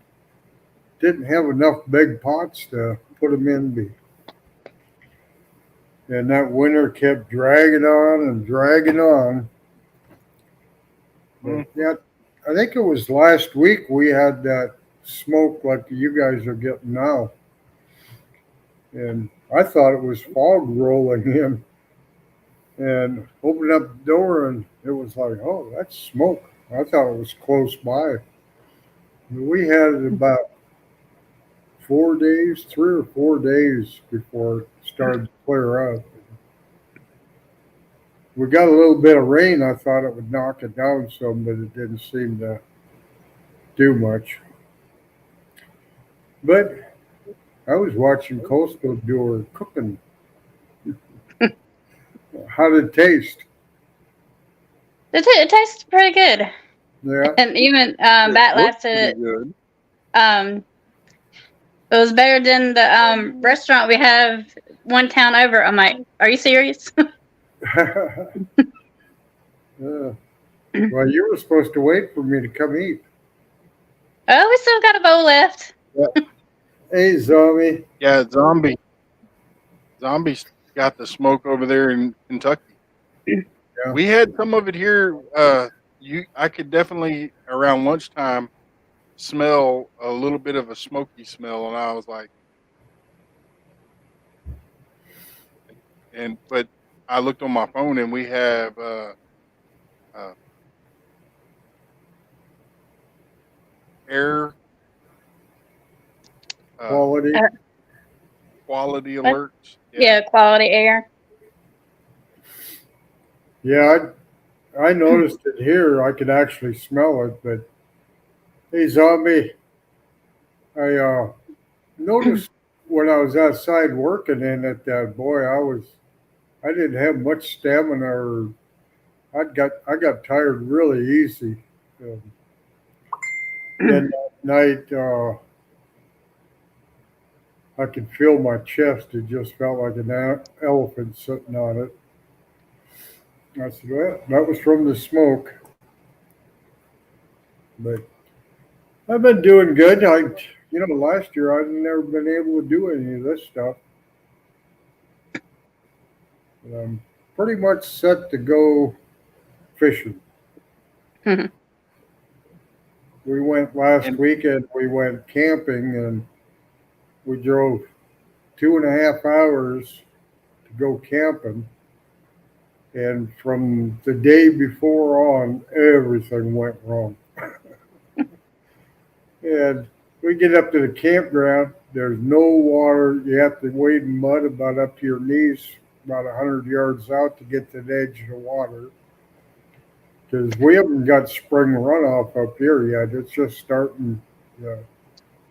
didn't have enough big pots to put them in. And that winter kept dragging on and dragging on. But yeah, I think it was last week we had that smoke like you guys are getting now. And I thought it was fog rolling in, and opened up the door and it was like, oh, that's smoke. I thought it was close by. We had it about 4 days, 3 or 4 days before it started to clear up. We got a little bit of rain. I thought it would knock it down some, but it didn't seem to do much. But I was watching Coastal do her cooking. How did it taste? It tastes pretty good. Yeah. And even It Backlash looked said pretty good. it was better than the restaurant we have one town over. I'm like, are you serious? Yeah. Well, you were supposed to wait for me to come eat. Oh, we still got a bowl left. Hey, zombie. Yeah, zombies got the smoke over there in Kentucky. Yeah. We had some of it here. I could definitely around lunchtime smell a little bit of a smoky smell, and I was like, but I looked on my phone and we have uh, air Quality. Uh, quality what? alerts. Yeah, quality air. Yeah, I noticed it here. I could actually smell it, but hey, zombie, I noticed when I was outside working in it that boy, I didn't have much stamina, or I got tired really easy. Um, then that night, I could feel my chest. It just felt like an elephant sitting on it. I said, well, that was from the smoke. But I've been doing good. Last year I've never been able to do any of this stuff. But I'm pretty much set to go fishing. Mhm. We went last And weekend. We went camping and we drove 2.5 hours to go camping. And from the day before on, everything went wrong. And we get up to the campground. There's no water. You have to wade in mud about up to your knees, about 100 yards out to get to the edge of the water. Because we haven't got spring runoff up here yet. It's just starting. Uh,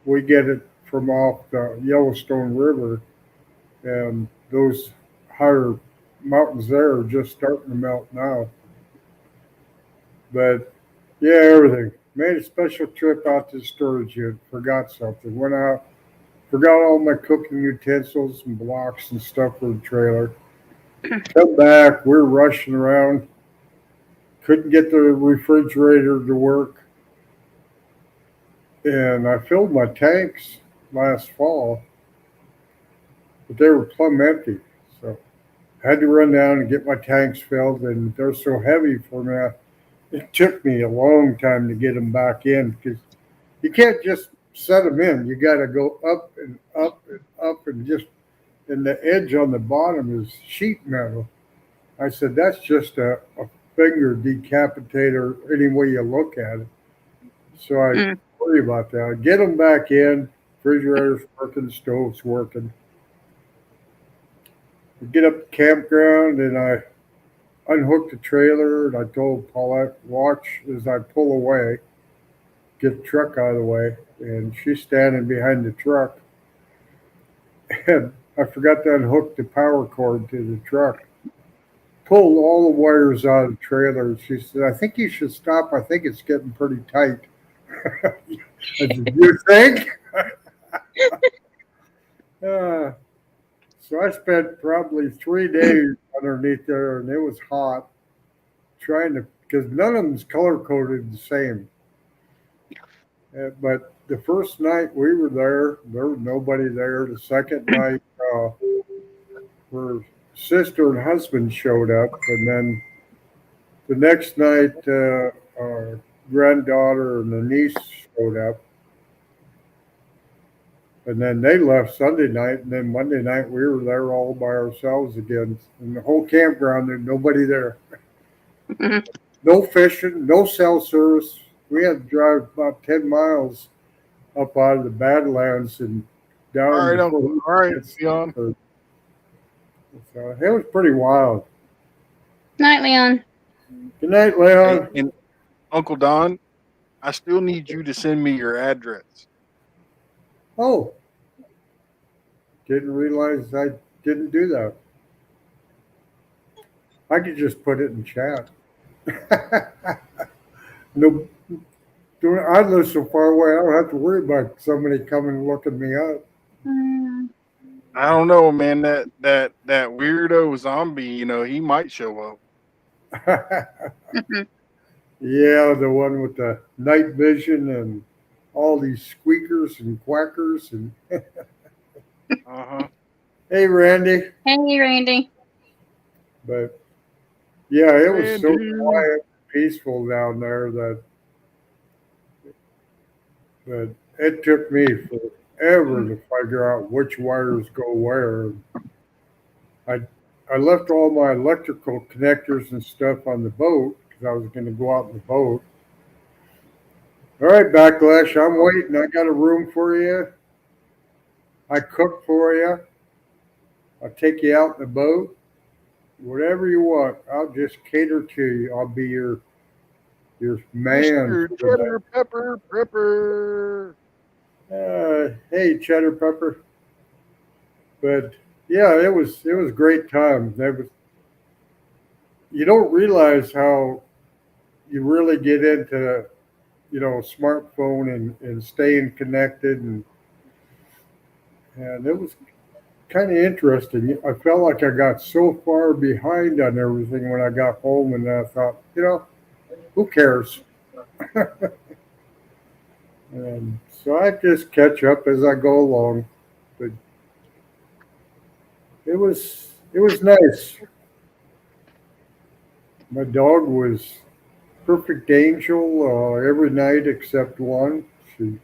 we get it from off the Yellowstone River, and those higher mountains there are just starting to melt now. But yeah, everything. Made a special trip out to the storage unit. Forgot something. Went out, forgot all my cooking utensils and blocks and stuff for the trailer. Come back, we're rushing around. Couldn't get the refrigerator to work. And I filled my tanks last fall, but they were plumb empty. So I had to run down and get my tanks filled, and they're so heavy for me. It took me a long time to get them back in because you can't just set them in. You got to go up and up and up, and and the edge on the bottom is sheet metal. I said, that's just a finger decapitator any way you look at it. So I Mm. worry about that. I get them back in, refrigerator's working, stove's working. I get up the campground and I unhook the trailer and I told Paulette, watch as I pull away, get the truck out of the way. And she's standing behind the truck. And I forgot to unhook the power cord to the truck. Pulled all the wires out of the trailer. She said, I think you should stop. I think it's getting pretty tight. I said, you think? Uh, so I spent probably 3 days underneath there, and it was hot, trying to, because none of them's color coded the same. But the first night we were there was nobody there. The second night, her sister and husband showed up, and then the next night, our granddaughter and the niece showed up. And then they left Sunday night, and then Monday night we were there all by ourselves again. And the whole campground, there's nobody there. Mhm. No fishing, no cell service. We had to drive about 10 miles up out of the Badlands and all down right, before Uncle. we All right, get Leon. Stanford. So it was pretty wild. Night, Leon. Good night, Hey, Leon. and Uncle Don, I still need you to send me your address. Oh, didn't realize I didn't do that. I could just put it in chat. No, I live so far away, I don't have to worry about somebody coming and looking me up. Mm. I don't know, man. That weirdo zombie, he might show up. Mhm. Yeah, the one with the night vision and all these squeakers and quackers and Uh-huh. hey Randy. Hey, Randy. But yeah, it was so Randy. quiet, peaceful down there that it took me forever to figure out which wires go where. I I left all my electrical connectors and stuff on the boat because I was going to go out in the boat. All right, Backlash, I'm waiting. I got a room for you. I cook for you. I'll take you out in the boat. Whatever you want, I'll just cater to you. I'll be your man Mr. for the Cheddar Pepper Prepper. night. Hey, Cheddar Pepper. But yeah, it was a great time. You don't realize how you really get into smartphone and staying connected and it was kind of interesting. I felt like I got so far behind on everything when I got home, and I thought, who cares? And so I just catch up as I go along. But it was nice. My dog was perfect angel every night except one. She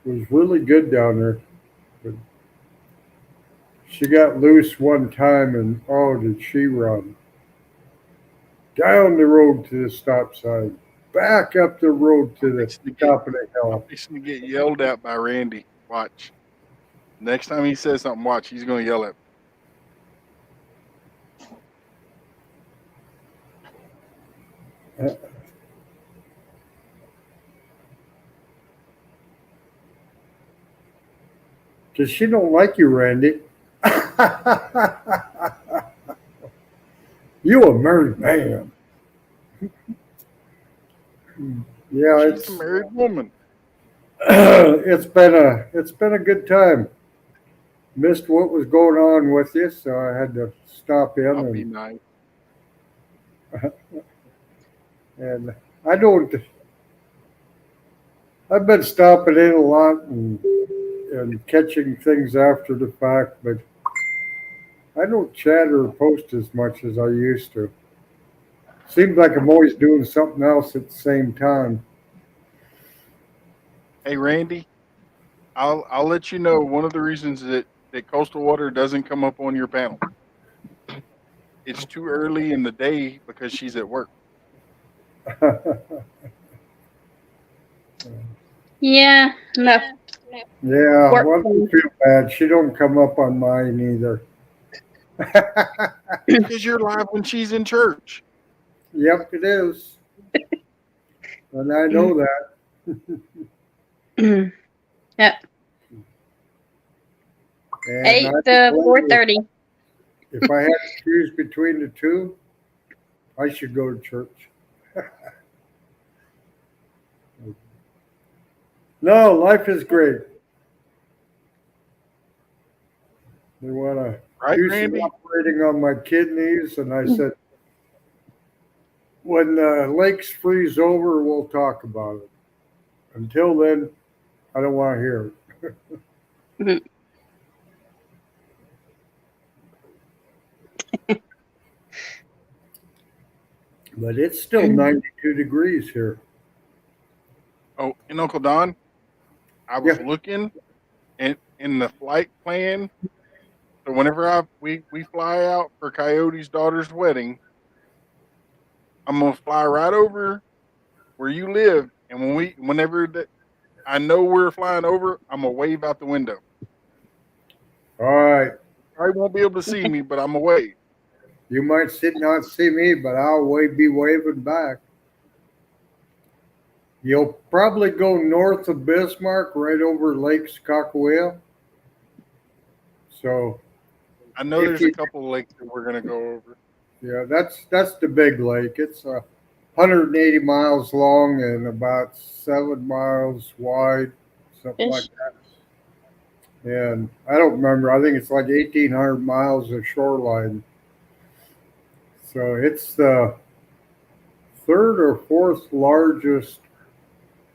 was really good down there. But she got loose one time, and oh, did she run down the road to the stop sign, back up the road to I'm the fixing to get top of the I'm hill. fixing to get yelled at by Randy. Watch. Next time he says something, watch. He's gonna yell at Because she don't like you, Randy. You a married man. me. Yeah, She's a it's married woman. it's been a good time. Missed what was going on with you, so I had to stop I'll be in nice. and I don't. I've been stopping in a lot and catching things after the fact, but I don't chat or post as much as I used to. Seems like I'm always doing something else at the same time. Hey Randy, I'll let you know one of the reasons that coastal water doesn't come up on your panel. It's too early in the day because she's at work. Yeah, no. Yeah, Work. well, don't feel bad. She don't come up on mine either. Because you're live when she's in church. Yep, it is, and I know that. Yep. And I 8 can to tell you, 4:30. if I had to choose between the two, I should go to church. No, life is great. They want to Right, do some Randy? operating on my kidneys, and I said, when lakes freeze over, we'll talk about it. Until then, I don't want to hear it. Mhm. But it's still 92 degrees here. Oh, and Uncle Don, I was Yeah. looking in the flight plan. So whenever we fly out for Coyote's daughter's wedding, I'm gonna fly right over where you live, and whenever that I know we're flying over, I'm gonna wave out the window. All right. I won't be able to see me, but I'm gonna wave. You might not see me, but I'll be waving back. You'll probably go north of Bismarck, right over Lake Skakawea. So I know if there's a you, couple of lakes that we're gonna go over. yeah, that's the big lake. It's 180 miles long and about 7 miles wide, something like Fish. that. And I don't remember. I think it's like 1,800 miles of shoreline. So it's the third or fourth largest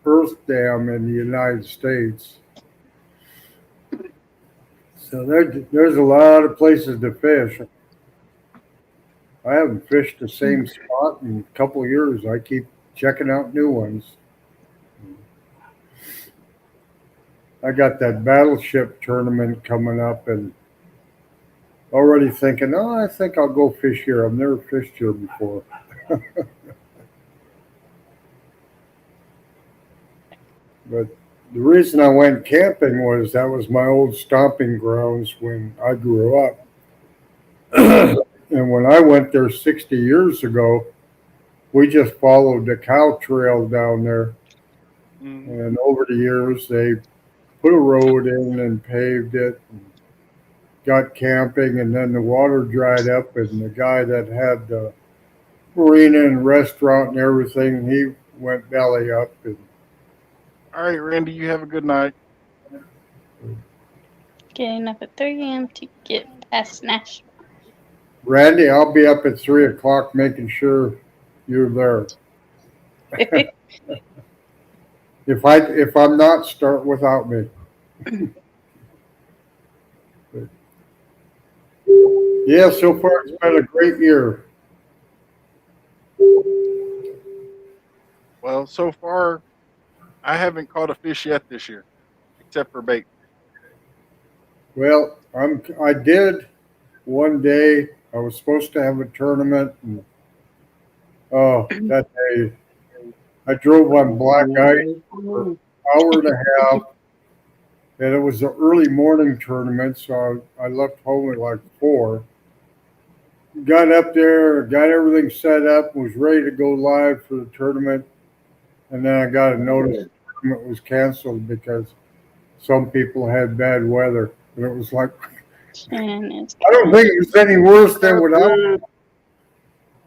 earth dam in the United States. So there's a lot of places to fish. I haven't fished the same spot in a couple of years. I keep checking out new ones. I got that battleship tournament coming up and already thinking, oh, I think I'll go fish here. I've never fished here before. But the reason I went camping was that was my old stomping grounds when I grew up. And when I went there 60 years ago, we just followed the cow trail down there. And over the years, they put a road in and paved it, and got camping, and then the water dried up, and the guy that had the marina and restaurant and everything, he went belly up. And All right, Randy, you have a good night. Getting up at 3 a.m. to get past National. Randy, I'll be up at 3 o'clock making sure you're there. If I'm not, start without me. Yeah, so far it's been a great year. Well, so far, I haven't caught a fish yet this year, except for bait. Well, I did one day. I was supposed to have a tournament, and that day I drove on black ice for an hour and a half, and it was an early morning tournament, so I left home at like 4. Got up there, got everything set up, was ready to go live for the tournament, and then I got a notice the tournament was canceled because some people had bad weather, and it was like, And it's I don't think it was any worse than what I.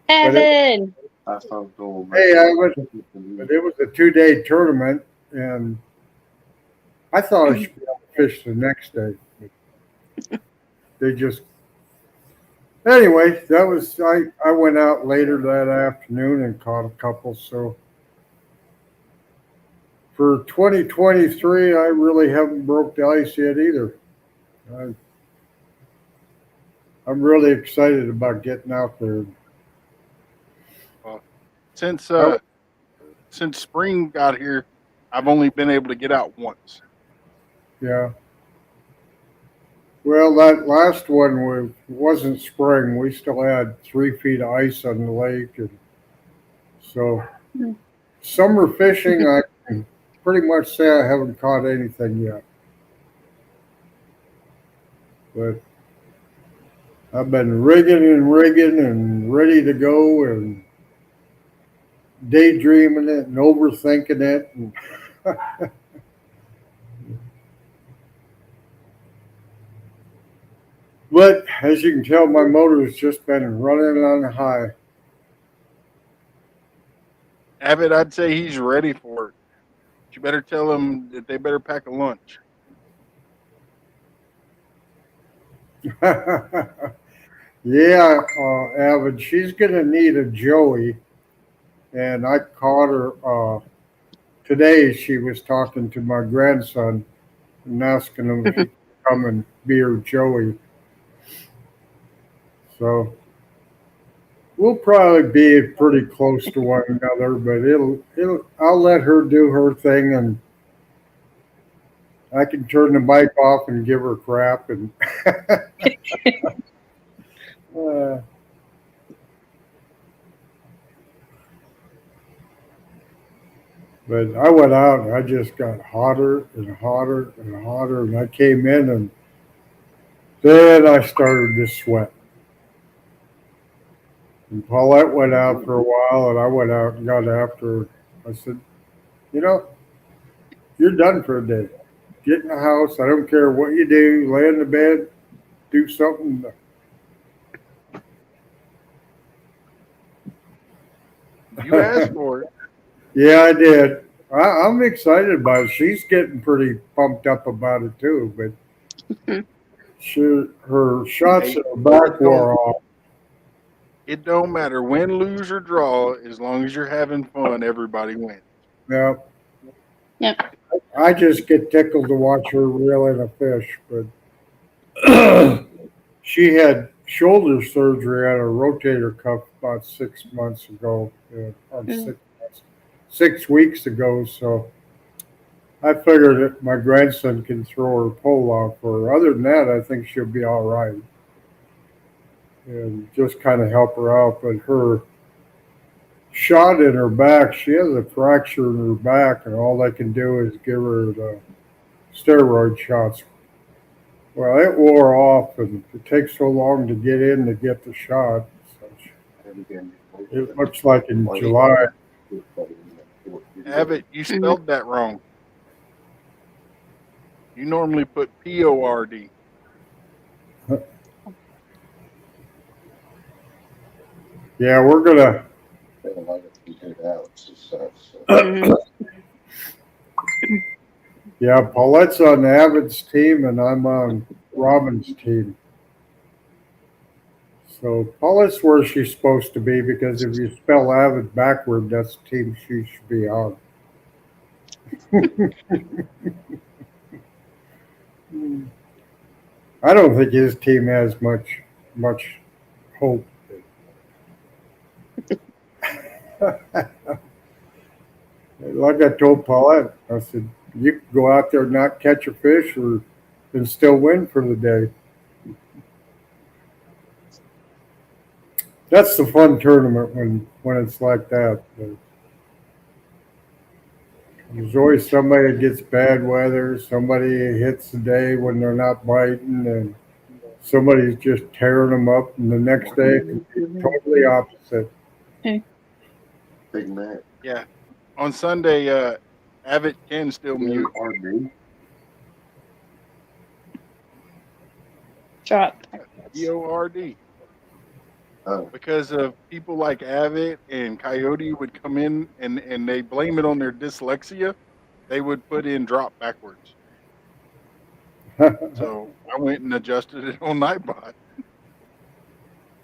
Evan. Hey, but it was a 2-day tournament, and I thought I should be able to fish the next day. But they just anyway. That was I went out later that afternoon and caught a couple. So for 2023, I really haven't broke the ice yet either. I'm really excited about getting out there. Since spring got here, I've only been able to get out once. Yeah. Well, that last one wasn't spring. We still had 3 feet of ice on the lake, and so summer fishing, I can pretty much say I haven't caught anything yet. But I've been rigging and ready to go and daydreaming it and overthinking it. And but as you can tell, my motor has just been running on high. Abbott, I'd say he's ready for it. You better tell him that they better pack a lunch. Yeah, Avid, she's going to need a Joey. And I caught her today. She was talking to my grandson and asking him if he could come and be her Joey. So we'll probably be pretty close to one another, but I'll let her do her thing, and I can turn the bike off and give her crap. And but I went out and I just got hotter and hotter and hotter, and I came in and then I started to sweat. And Paulette went out for a while, and I went out and got after her. I said, you're done for a day. Get in the house. I don't care what you do. Lay in the bed. Do something. You asked for it. Yeah, I did. I'm excited about it. She's getting pretty pumped up about it too. But Her shots Hey, in her back wore off. it don't matter win, lose, or draw. As long as you're having fun, everybody wins. Yeah, Yep. I just get tickled to watch her reeling a fish, but she had shoulder surgery on her rotator cuff about 6 months ago, or Mm. 6 weeks ago. So I figured that my grandson can throw her pole out for her. Other than that, I think she'll be all right, and just kind of help her out. But her shot in her back, she has a fracture in her back, and all they can do is give her the steroid shots. Well, it wore off, and it takes so long to get in to get the shot. So it looks like in July. Abbott, you Mhm. spelled that wrong. You normally put PORD. Yeah, we're gonna. Mhm. Yeah, Paulette's on Avid's team, and I'm on Robin's team. So Paulette's where she's supposed to be, because if you spell Avid backward, that's the team she should be on. I don't think his team has much hope. Like I told Paulette, I said, you can go out there and not catch a fish and still win for the day. That's the fun tournament when it's like that. There's always somebody that gets bad weather, somebody hits the day when they're not biting, and somebody's just tearing them up, and the next day it can be totally opposite. Big Mac. Yeah. On Sunday, Abbott can still mute Drop. PORD Oh. because of people like Abbott and Coyote would come in and they blame it on their dyslexia. They would put in drop backwards. So I went and adjusted it on Nightbot.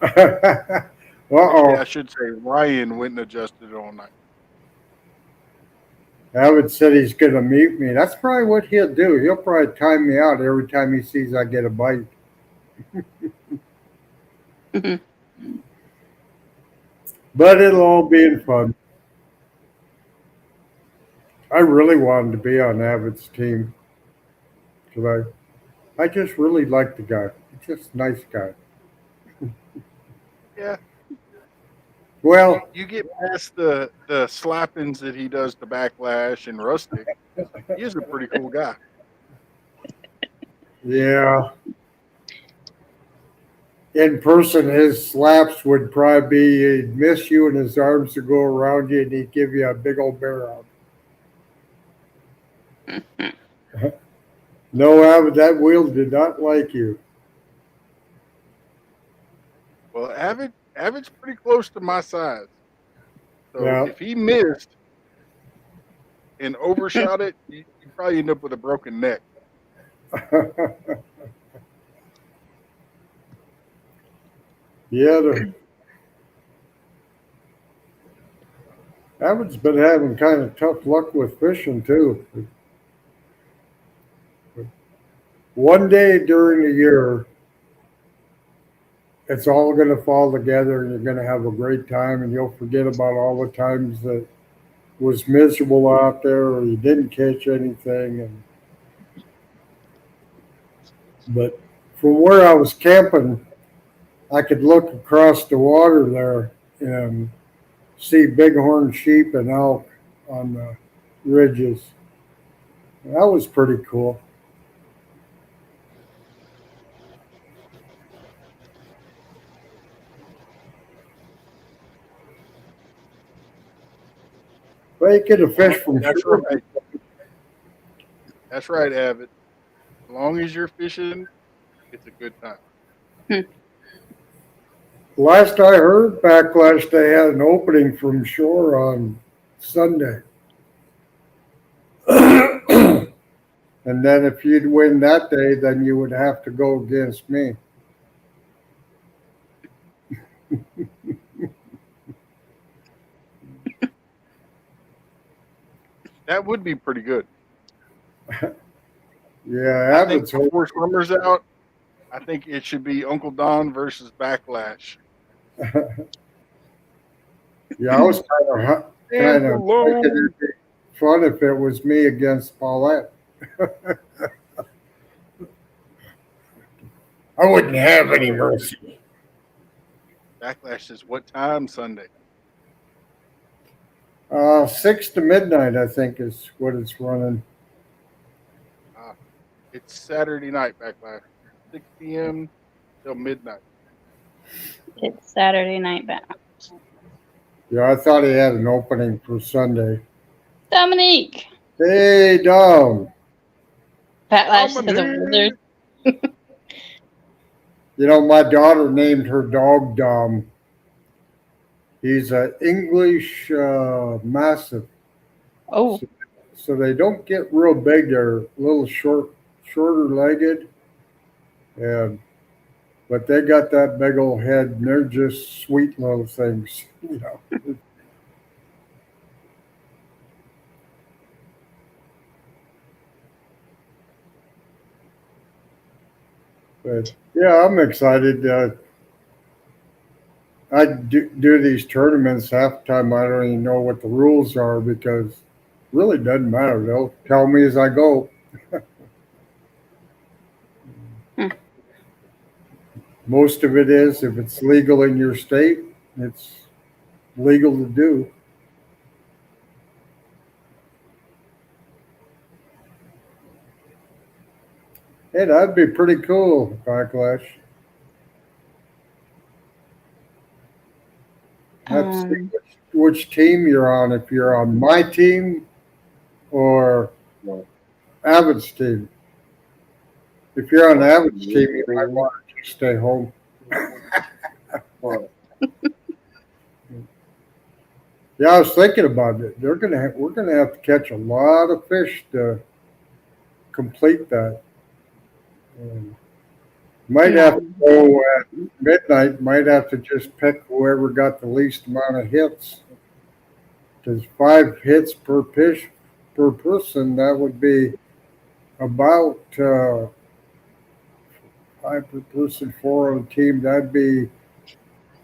Actually, Uh-oh. I should say Ryan went and adjusted it on Nightbot. Avid said he's going to mute me. That's probably what he'll do. He'll probably time me out every time he sees I get a bite. Mhm. But it'll all be in fun. I really wanted to be on Avid's team because I just really like the guy. He's just a nice guy. Yeah. Well, You get past the slappings that he does to Backlash and Rustic. He is a pretty cool guy. yeah. In person, his slaps would probably be he'd miss you and his arms would go around you and he'd give you a big old bear hug. No, Avid, that wheel did not like you. Well, Avid's pretty close to my size. So Yeah. if he missed and overshot it, you probably end up with a broken neck. Yeah, Avid's been having kind of tough luck with fishing too. One day during the year, it's all going to fall together and you're going to have a great time and you'll forget about all the times that was miserable out there or you didn't catch anything. But from where I was camping, I could look across the water there and see bighorn sheep and elk on the ridges. That was pretty cool. Well, you get a fish from That's shore. right. That's right, Avid. As long as you're fishing, it's a good time. Last I heard, Backlash, they had an opening from shore on Sunday. And And then if you'd win that day, then you would have to go against me. That would be pretty good. Yeah, I think Abbott's before summer's out, I think it should be Uncle Don versus Backlash. yeah, I was And kind of thinking alone. it'd be fun if it was me against Paulette. I wouldn't have any mercy. Backlash is what time Sunday? 6 to midnight, I think, is what it's running. It's Saturday night Backlash, 6 p.m. till midnight. It's Saturday night back. Yeah, I thought he had an opening for Sunday. Dominique. Hey, Dom. Backlash to the Dominique. Wizard. You know, my daughter named her dog Dom. He's an English Mastiff. Oh, So they don't get real big. They're a little shorter legged, and but they got that big old head, and they're just sweet little things, you know. But yeah, I'm excited. I do these tournaments. Half the time, I don't even know what the rules are because it really doesn't matter. They'll tell me as I go. Most of it is, if it's legal in your state, it's legal to do. Hey, that'd be pretty cool, Backlash. Let's see which team you're on. If you're on my team or Abbott's team. If you're on Abbott's team, you might want to just stay home. Yeah, I was thinking about it. We're gonna have to catch a lot of fish to complete that. Might have to go at midnight. Might have to just pick whoever got the least amount of hits. Because 5 hits per fish per person, that would be about 5 per person, 4 on a team. That'd be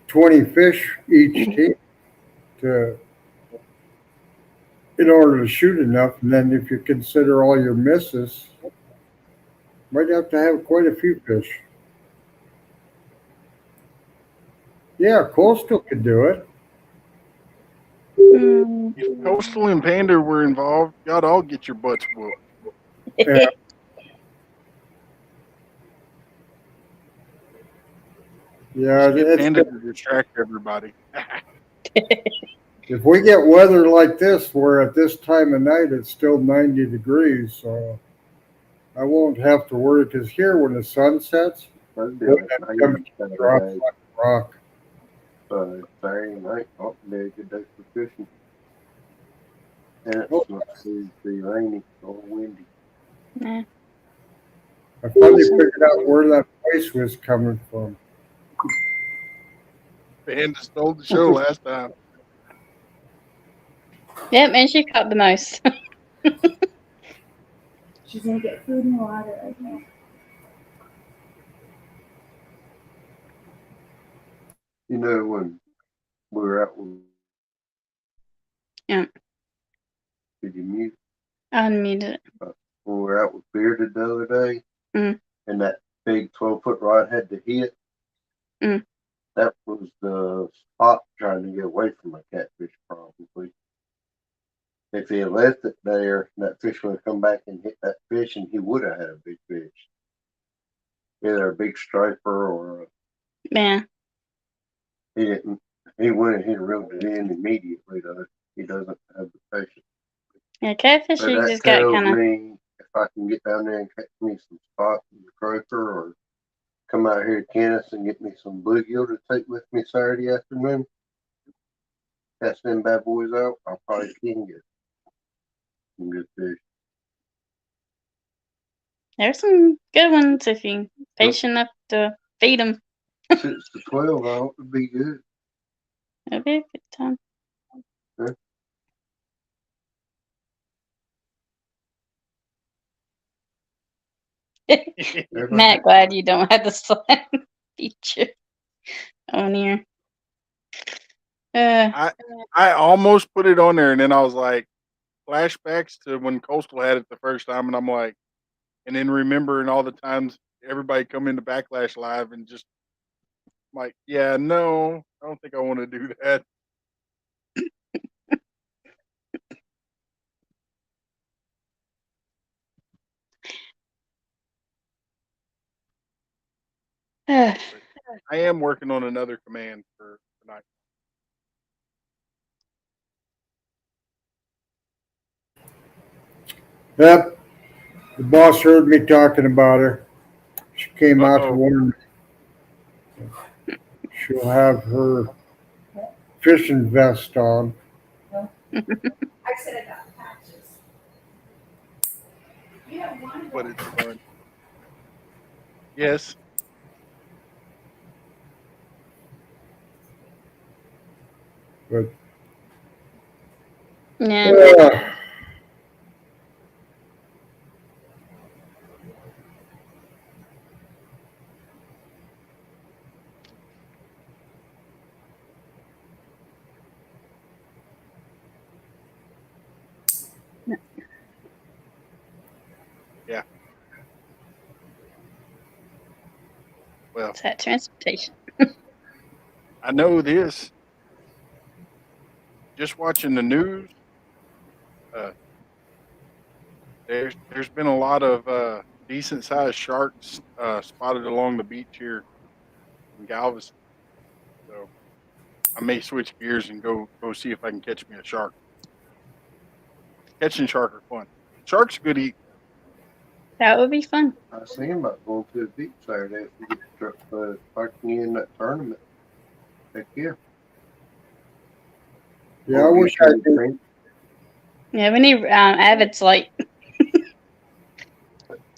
20 fish each team to in order to shoot enough. And then if you consider all your misses, might have to have quite a few fish. Yeah, Coastal could do it. If Coastal and Panda were involved, y'all all get your butts whooped. Yeah. Yeah, Just get it's Panda to distract everybody. if we get weather like this, where at this time of night it's still 90 degrees, so I won't have to worry. Because here, when the sun sets, the drops like a rock. Saturday night ought to be a good day for fishing. And it's supposed to be rainy or windy. I finally figured out where that voice was coming from. Panda stole the show last time. Yep, and she caught the most. She's gonna get food and water right now. You know, when we were out with. Yeah. Did you mute? Unmuted. When we were out with Bearded the other day, and that big 12-foot rod had to hit, that was the spot trying to get away from a catfish, probably. If he had left it there, that fish would have come back and hit that fish, and he would have had a big fish. Either a big striper or a. Yeah. He didn't. He went and he reeled it in immediately, though. He doesn't have the patience. Yeah, catfish, So you that just got tells kind of. me if I can get down there and catch me some spots in the croaker, or come out here to Kansas and get me some bluegill to take with me Saturday afternoon, catch them bad boys out, I probably can get some good fish. There's some good ones if you're patient enough to feed them. 6 to 12, I hope to be good. It'll be a good time. Matt, glad you don't have the slime feature on here. I almost put it on there, and then I was like, flashbacks to when Coastal had it the first time, and I'm like, and then remembering all the times everybody come into Backlash Live and just like, yeah, no, I don't think I want to do that. I am working on another command for tonight. Yep. The boss heard me talking about her. She came out to Uh-oh. warn me. She'll have her fishing vest on. I said I got patches. You don't want to But go. it's fun. Yes. But Yeah. Yeah. Well, It's that transportation. I know this. Just watching the news, uh, there's been a lot of decent sized sharks spotted along the beach here in Galveston. So I may switch gears and go see if I can catch me a shark. Catching shark are fun. Sharks good eat. That would be fun. I was thinking about going to the beach Saturday if we get the truck, but if I can get in that tournament. Heck yeah. yeah, I wish I could. Yeah, we need Avid's light.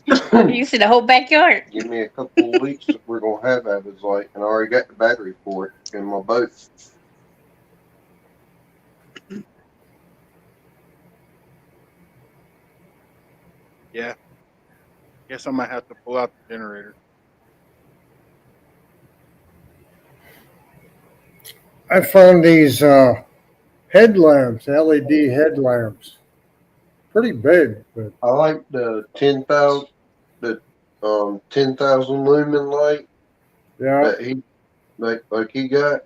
You see the whole backyard. Give me a couple of weeks if we're gonna have Avid's light, and I already got the battery for it in my boat. Yeah. Guess I might have to pull out the generator. I found these headlamps, LED headlamps. Pretty big, but I like the 10,000 lumen light yeah, that he like he got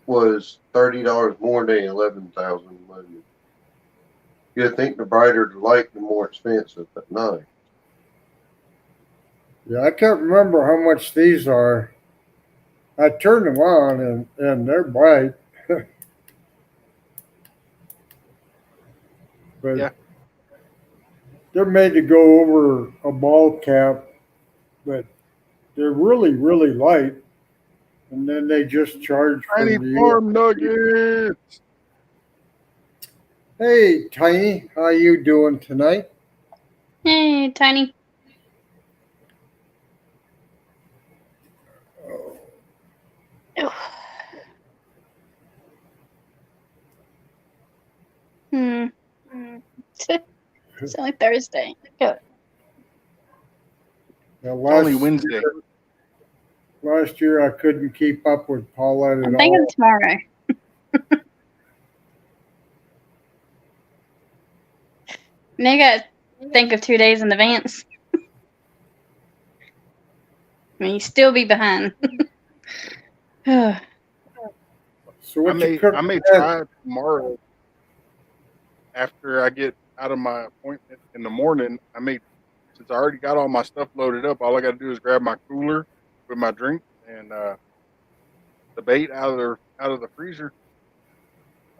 was $30 more than 11,000 lumen. You'd think the brighter the light, the more expensive, but no. yeah, I can't remember how much these are. I turned them on and they're bright. But Yeah. they're made to go over a ball cap, but they're really, really light. And then they just charge Tiny from the farm nuggets. Hey, Tiny, how you doing tonight? Hey, Tiny. Hmm. It's only Thursday. Good. Now, It's only Wednesday. last year I couldn't keep up with Paulette I'm at thinking all. tomorrow. Now you gotta think of 2 days in advance. I mean, you still be behind. So what you cook? I may try tomorrow after I get out of my appointment in the morning. I may, since I already got all my stuff loaded up, all I got to do is grab my cooler with my drink and the bait out of the freezer.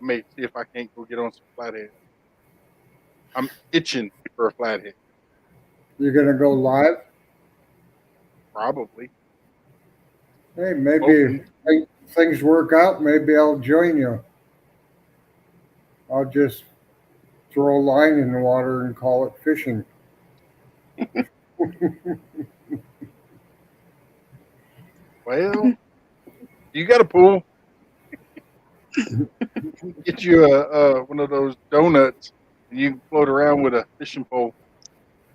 I may see if I can't go get on some flathead. I'm itching for a flathead. You're gonna go live? Probably. Hey, maybe if things work out. Maybe I'll join you. I'll just throw a line in the water and call it fishing. Well, you got a pool. Get you a one of those donuts, and you can float around with a fishing pole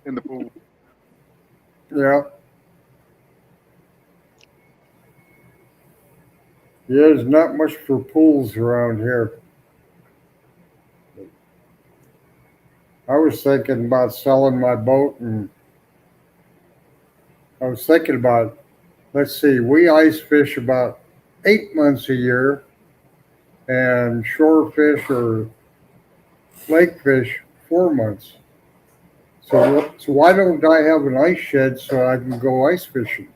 in the pool. Yeah. Yeah, there's not much for pools around here. I was thinking about selling my boat, and I was thinking about, let's see, we ice fish about 8 months a year, and shore fish or lake fish 4 months. So why don't I have an ice shed so I can go ice fishing?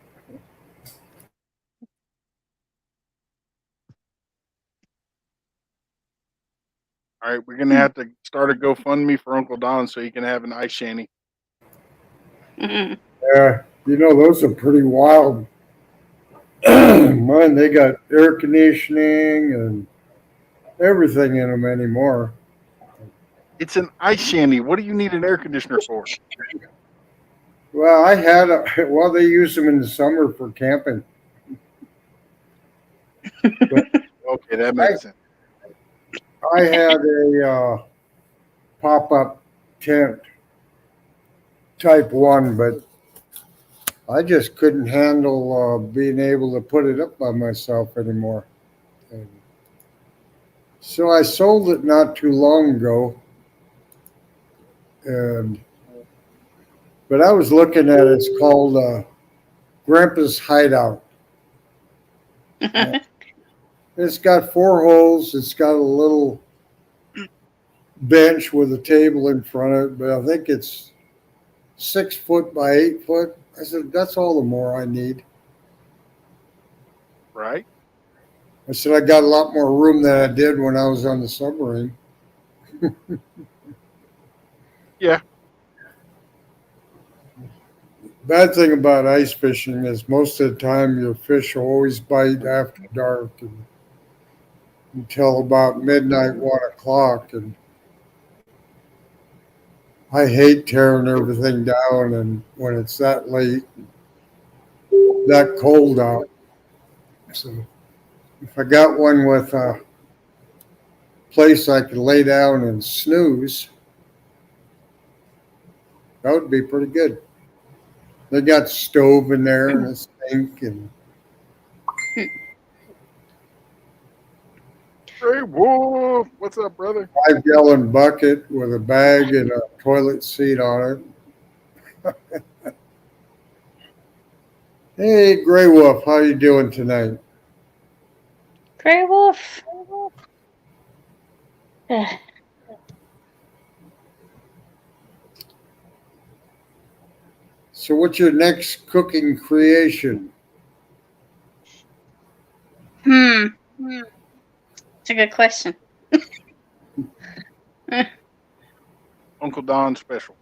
All right, we're gonna have to start a GoFundMe for Uncle Don so he can have an ice shanty. Mhm. Yeah, those are pretty wild. Mine, they got air conditioning and everything in them anymore. It's an ice shanty. What do you need an air conditioner for? Well, well, they use them in the summer for camping. But Okay, that I, makes sense. I had a pop up tent type one, but I just couldn't handle being able to put it up by myself anymore. And so I sold it not too long ago, and but I was looking at it. It's called Grandpa's Hideout. And it's got four holes. It's got a little bench with a table in front of it, but I think it's 6 foot by 8 foot. I said, that's all the more I need. Right? I said, I got a lot more room than I did when I was on the submarine. Yeah. Bad thing about ice fishing is most of the time your fish will always bite after dark and until about midnight, 1 o'clock. And I hate tearing everything down and when it's that late, that cold out. So if I got one with a place I could lay down and snooze, that would be pretty good. They got stove in there and a sink and Hey, Wolf. What's up, brother? 5 gallon bucket with a bag and a toilet seat on it. Hey, Gray Wolf, how you doing tonight? Gray Wolf. So, what's your next cooking creation? Hmm. It's a good question. Uncle Don special.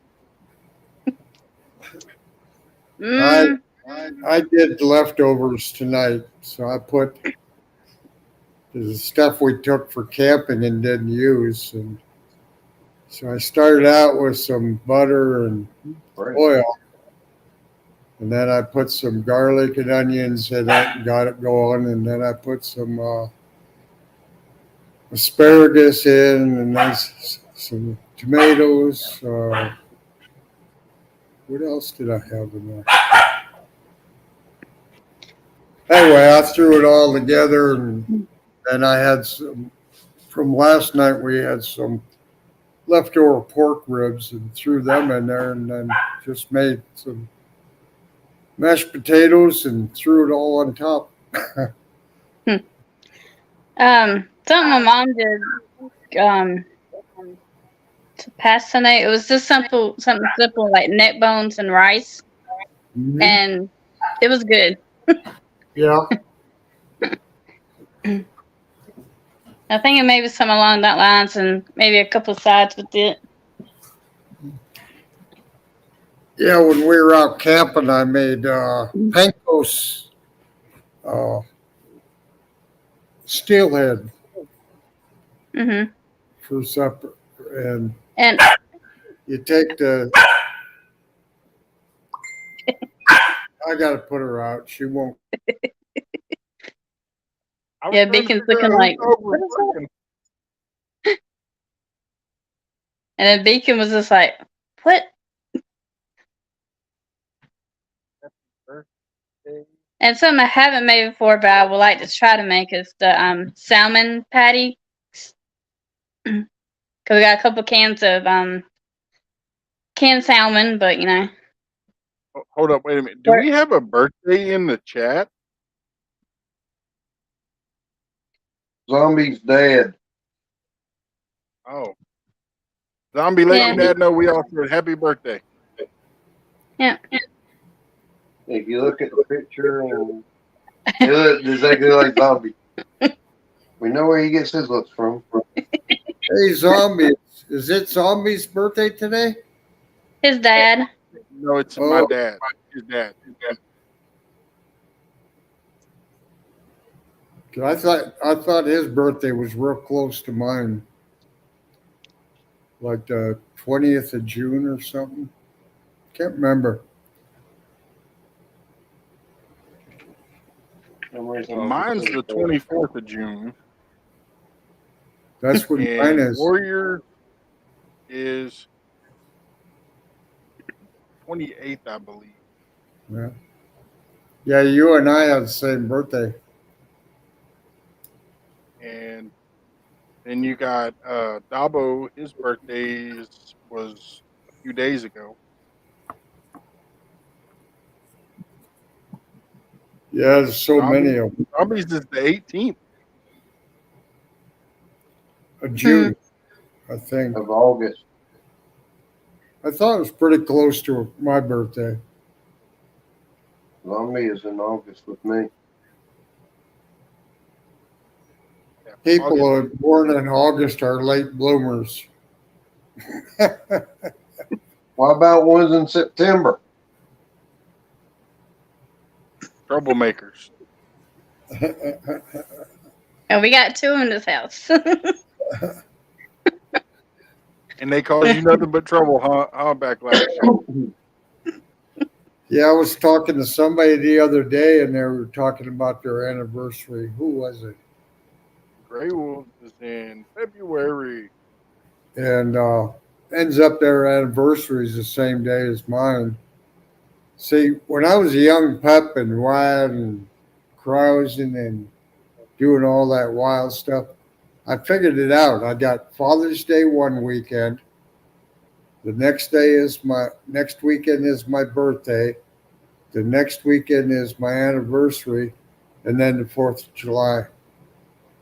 I Mm, I did leftovers tonight, so I put the stuff we took for camping and didn't use, and so I started out with some butter and Right. oil, and then I put some garlic and onions in it and got it going, and then I put some asparagus in, and then some tomatoes. What else did I have in there? Anyway, I threw it all together, and I had some from last night. We had some leftover pork ribs and threw them in there, and then just made some mashed potatoes and threw it all on top. something my mom did to pass tonight. It was just something simple like neck bones and rice, Mhm. and it was good. Yeah. I think it maybe something along that lines, and maybe a couple sides with it. Yeah, when we were out camping, I made pancos uh, steelhead Hmm. for supper. And And you take the I gotta put her out. She won't. I was Yeah, trying to Beacon's figure looking out who like, dog what was is that? barking. And then Beacon was just like, what? Birthday. And something I haven't made before, but I would like to try to make is the salmon patty. Cause we got a couple cans of canned salmon, but you know, Oh, hold up, wait a minute. Do Where- we have a birthday in the chat? Zombie's dead. Oh, Zombie, let Yeah. your dad know we all said happy birthday. yeah. If you look at the picture, and it looks exactly like Zombie. We know where he gets his looks from. Hey, Zombie, is it Zombie's birthday today? His dad. No, it's my Oh. dad. His dad. 'Cause I thought his birthday was real close to mine, like the 20th of June or something. Can't remember. Mine's the 24th of June, That's what mine and is. Warrior is 28th, I believe. Yeah. Yeah, you and I have the same birthday. And then you got Dabo. His birthday was a few days ago. Yeah, there's so many of them. Zombie's is the 18th. June, I think. Of August. I thought it was pretty close to my birthday. Zombie is in August with me. Yeah, People who August. are born in August are late bloomers. What about ones in September? Troublemakers. And we got two in this house. And they cause you nothing but trouble, huh, Backlash? Yeah, I was talking to somebody the other day and they were talking about their anniversary. Who was it? Grey Wolf is in February. And ends up their anniversary is the same day as mine. See, when I was a young pup and wild and carousing and doing all that wild stuff, I figured it out. I got Father's Day one weekend. The next weekend is my birthday. The next weekend is my anniversary, and then the 4th of July.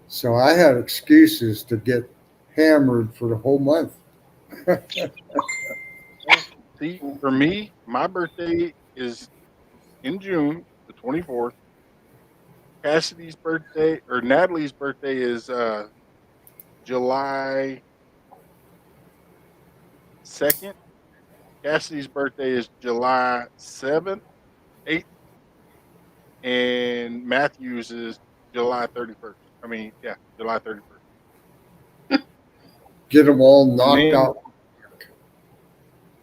So I had excuses to get hammered for the whole month. See, for me, my birthday is in June, the 24th. Cassidy's birthday, or Natalie's birthday, is July 2nd. Cassidy's birthday is July 7th, 8th, and Matthew's is July 31st. I mean, yeah, July 31st. Get them all And knocked then, out.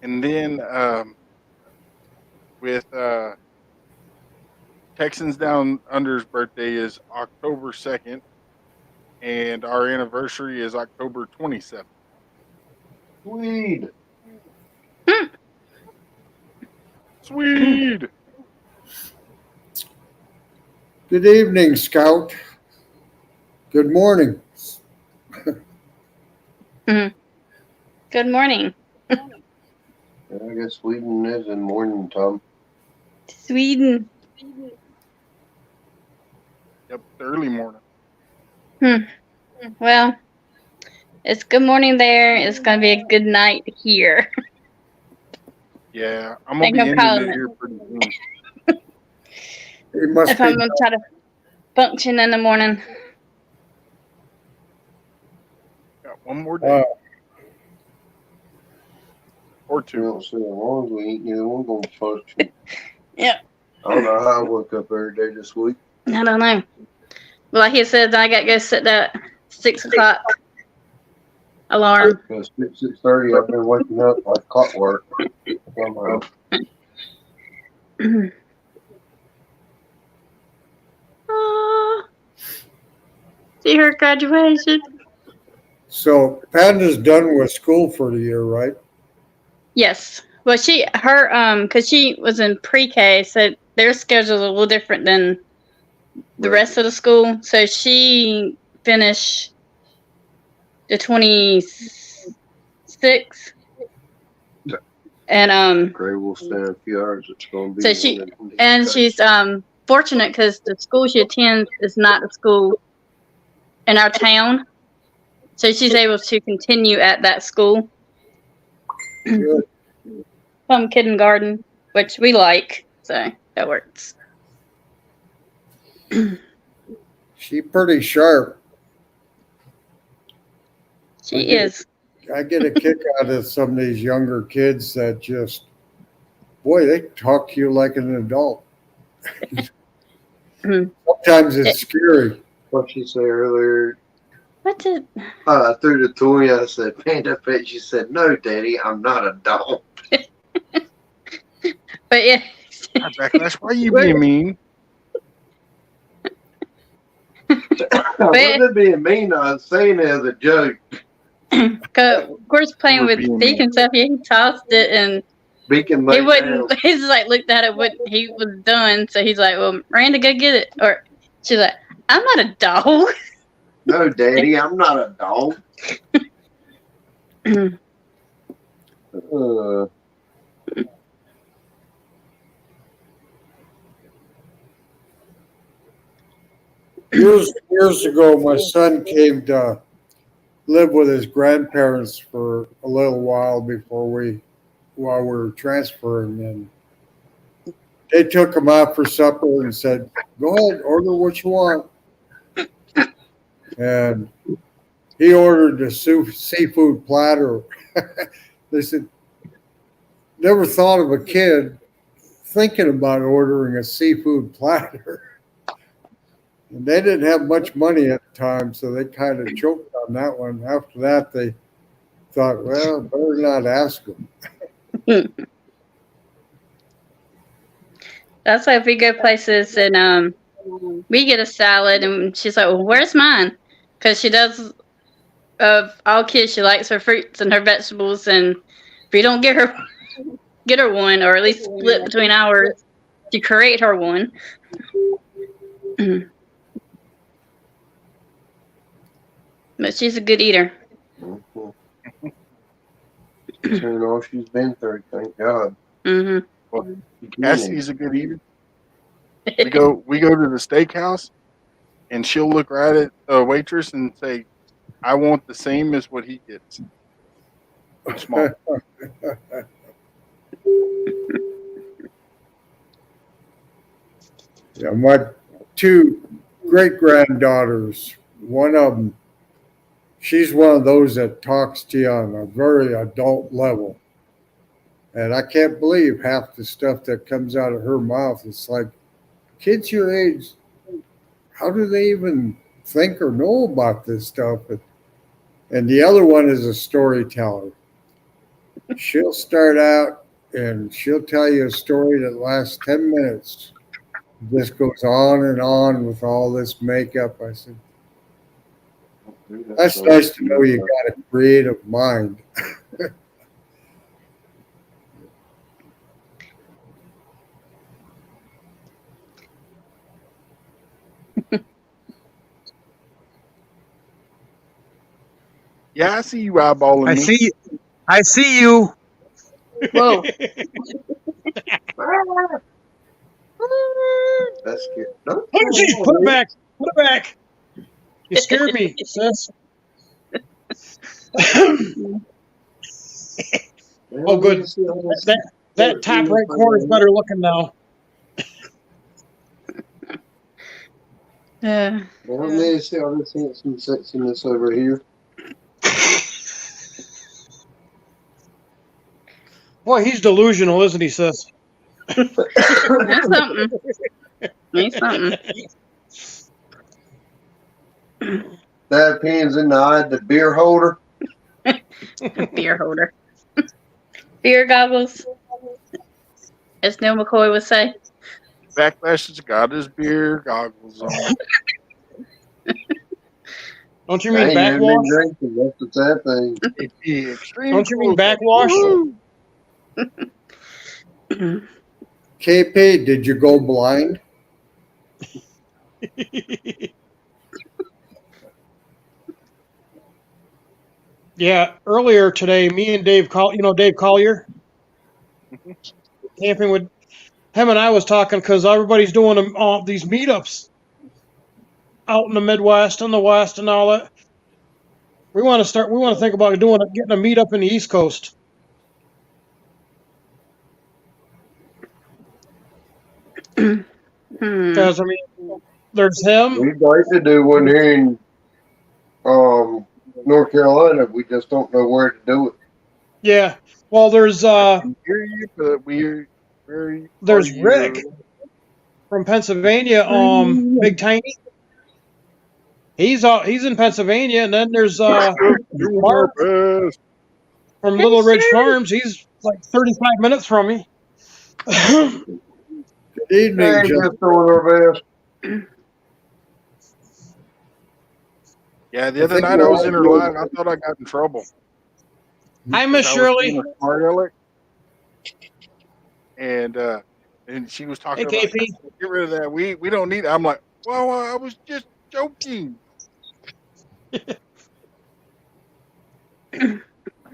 and then with Texans Down Under's birthday is October 2nd, and our anniversary is October 27th. Weed. Sweet. Good evening, Scout. Good morning. Good morning. Yeah, I guess Sweden is in morning time. Sweden. Yep, early morning. Well, it's good morning there. It's gonna be a good night here. Yeah, I'm I gonna think be I'm ending calling it it. here pretty soon. It must If I'm be. gonna try to function in the morning. Got one more day or You two. know, so as long as we ain't neither one gonna function. Yeah. I don't know how I woke up every day this week. I don't know. Well, like he said, I got to go set that 6 o'clock alarm. Because 6:30, I've been waking up like clockwork. Somehow. See her graduation. So Panda's done with school for the year, right? Yes. Well, because she was in pre-K, so their schedule's a little different than the rest of the school. So she finished the 26th, and Gray will stand a few hours. It's going to be. so she's fortunate because the school she attends is not a school in our town, so she's able to continue at that school. Good. Some kindergarten, which we like, so that works. She pretty sharp. She Okay. is. I get a kick out of some of these younger kids that just, boy, they talk to you like an adult. Sometimes it's scary. What she said earlier, What did? I threw the toy. I said, Panda Pet. She said, no, Daddy, I'm not a dog. But yeah. Backlash, why are you being mean? I wasn't being mean. I was saying it as a joke. Of course, playing We're with being Beacon mean. stuff, yeah, he tossed it and Beacon he laid wouldn't. down. He's like looked at it when he was done, so he's like, "Well, Miranda, go get it." Or she's like, "I'm not a dog." No, Daddy, I'm not a dog. Years ago, my son came to live with his grandparents for a little while while we were transferring, and they took him out for supper and said, "Go ahead, order what you want." And he ordered a seafood platter. They said, never thought of a kid thinking about ordering a seafood platter. And they didn't have much money at the time, so they kind of choked on that one. After that, they thought, well, better not ask them. That's why if we go places and we get a salad and she's like, "Well, where's mine?" Because she does. Of all kids, she likes her fruits and her vegetables, and if you don't get her one, or at least split between ours, to create her one. But she's a good eater. Considering all she's been through, thank God. Mm-hmm. Cassie's a good eater. We go to the steakhouse, and she'll look right at the waitress and say, "I want the same as what he gets." But small. Yeah, my two great granddaughters, one of them, she's one of those that talks to you on a very adult level. And I can't believe half the stuff that comes out of her mouth. It's like, kids your age, how do they even think or know about this stuff? And the other one is a storyteller. She'll start out and she'll tell you a story that lasts 10 minutes. Just goes on and on with all this makeup. I said, that's nice to know you got a creative mind. Yeah, I see you eyeballing me. I see you. Whoa. That's good. No, Oh, geez, put it back. Put it back. You scared me, sis. Oh, good. That top right corner is better looking now. Well, let me see all this handsome sexiness over here. Boy, he's delusional, isn't he, sis? That's something. That's something. That pins in the eye of the beer holder. Beer holder. Beer goggles. As Neil McCoy would say. Backlash has got his beer goggles on. Don't you mean Hey, you ain't been backwash? drinking. That's the sad thing. The extreme Don't you mean cool stuff. backwash? Woo-hoo. KP, did you go blind? Yeah, earlier today, me and Dave Dave Collier, camping with him and I was talking because everybody's doing these meetups out in the Midwest and the West and all that. We want to think about getting a meetup in the East Coast. Because I mean, there's him. We'd like to do one here in North Carolina. We just don't know where to do it. Yeah. Well, there's I can hear you, but where are Rick you? from Pennsylvania. Big Tiny. He's in Pennsylvania, and then there's Just doing our Mark best. from Little Ridge Farms. He's like 35 minutes from me. Good evening, Hey, gentlemen. just doing our best. Yeah, the I other think night we're I was all in her good. live. I thought I got in trouble. Hi, 'Cause Miss I was Shirley. doing a smart aleck, and she was Hey, talking about KP. get rid of that. We don't need it. I'm like, well, I was just joking. And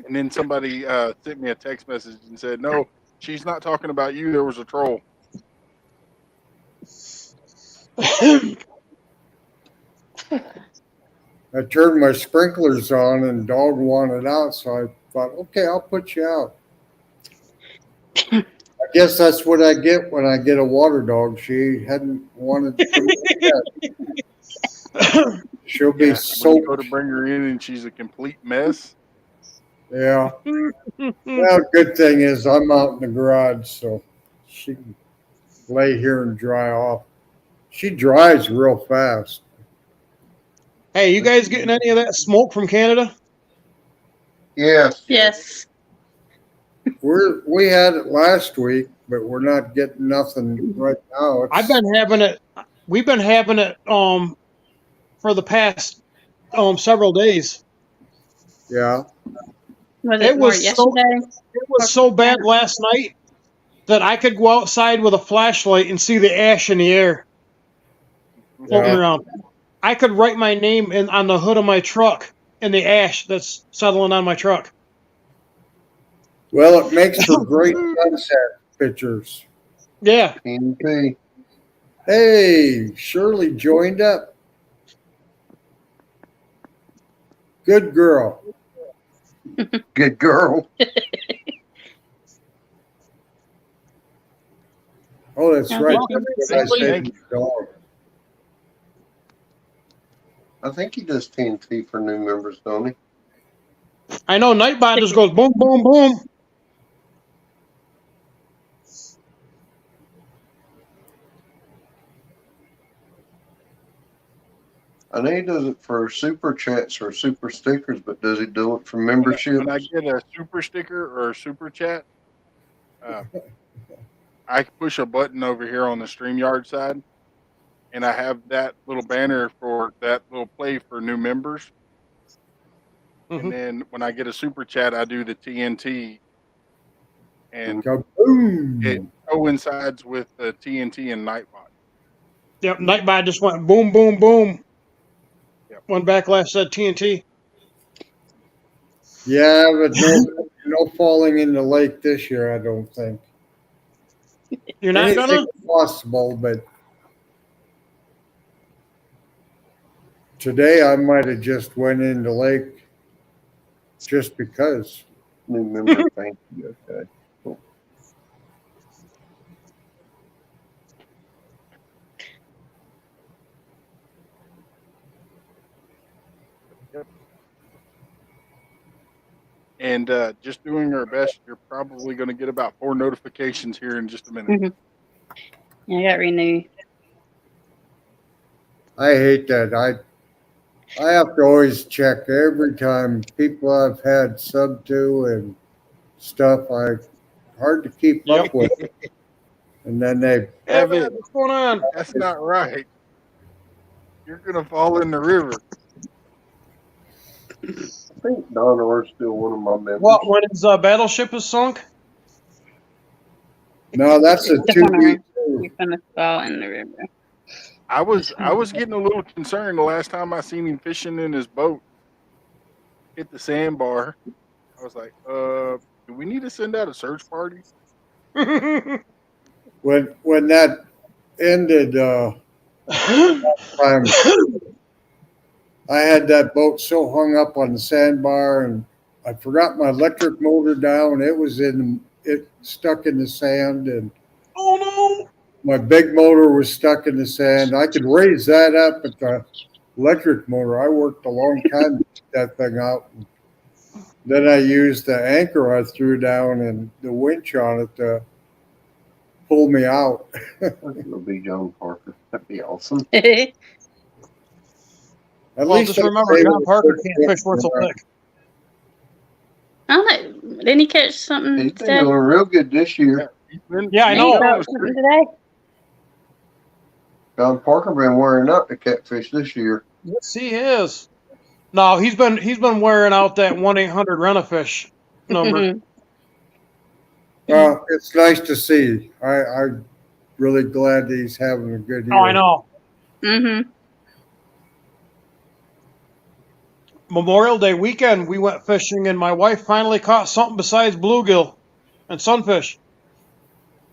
then somebody sent me a text message and said, no, she's not talking about you. There was a troll. I turned my sprinklers on and dog wanted out, so I thought, okay, I'll put you out. I guess that's what I get when I get a water dog. She hadn't wanted to come yet. She'll be Yeah, when you go to soaked. bring her in and she's a complete mess. Yeah. Well, good thing is I'm out in the garage, so she can lay here and dry off. She dries real fast. Hey, you guys getting any of that smoke from Canada? Yes. Yes. We had it last week, but we're not getting nothing right now. We've been having it for the past several days. Yeah. Was It it more was yesterday? It was so bad last night that I could go outside with a flashlight and see the ash in the air floating Yeah. around. I could write my name on the hood of my truck in the ash that's settling on my truck. Well, it makes for great sunset pictures. Yeah. TNT. Hey, Shirley joined up. Good girl. Good girl. Oh, that's right. Welcome. That's what I said Thank to the dog. I think he does TNT for new members, don't he? I know Nightbot just goes boom, boom, boom. I know he does it for super chats or super stickers, but does he do it for memberships? When I get a super sticker or a super chat, I push a button over here on the StreamYard side, and I have that little banner for that little play for new members. Mm-hmm. And then when I get a super chat, I do the TNT, and Kaboom. it coincides with the TNT and Nightbot. Yep, Nightbot just went boom, boom, boom. Yep. One backlash said TNT. Yeah, but no falling in the lake this year, I don't think. You're not gonna? Anything's possible, but today I might have just went in the lake just because. New member, thank you. Okay. Cool. And just doing our best. You're probably going to get about 4 notifications here in just a minute. Yeah, I got renewed. I hate that. I have to always check every time people I've had sub to and stuff. Hard to keep up with. And then they Evan, What's going on? that's not right. You're going to fall in the river. I think Donor's still one of my members. What, when his battleship is sunk? No, that's a Step on her. 2v2. You're gonna fall in the river. I was getting a little concerned the last time I seen him fishing in his boat. Hit the sandbar. I was like, do we need to send out a search party? When that ended, time, I had that boat so hung up on the sandbar, and I forgot my electric motor down. It stuck in the sand, and Oh my big motor was stuck in the sand. I could raise that up, but the electric motor, I worked a long time to get that thing out. And then I used the anchor I threw down and the winch on it to pull me out. It'll be John Parker. That'd be awesome. At well, least just remember, I John Parker saved can't fish worth a lick. I don't know. Didn't he catch something He's been today? doing real good this year. Yeah, I He know. caught something today? John Parker been wearing up the catfish this year. Yes, he is. No, he's been wearing out that 1-800 Rent-A-Fish number. Well, it's nice to see. I'm really glad that he's having a good year. Oh, I know. Mm-hmm. Memorial Day weekend, we went fishing, and my wife finally caught something besides bluegill and sunfish.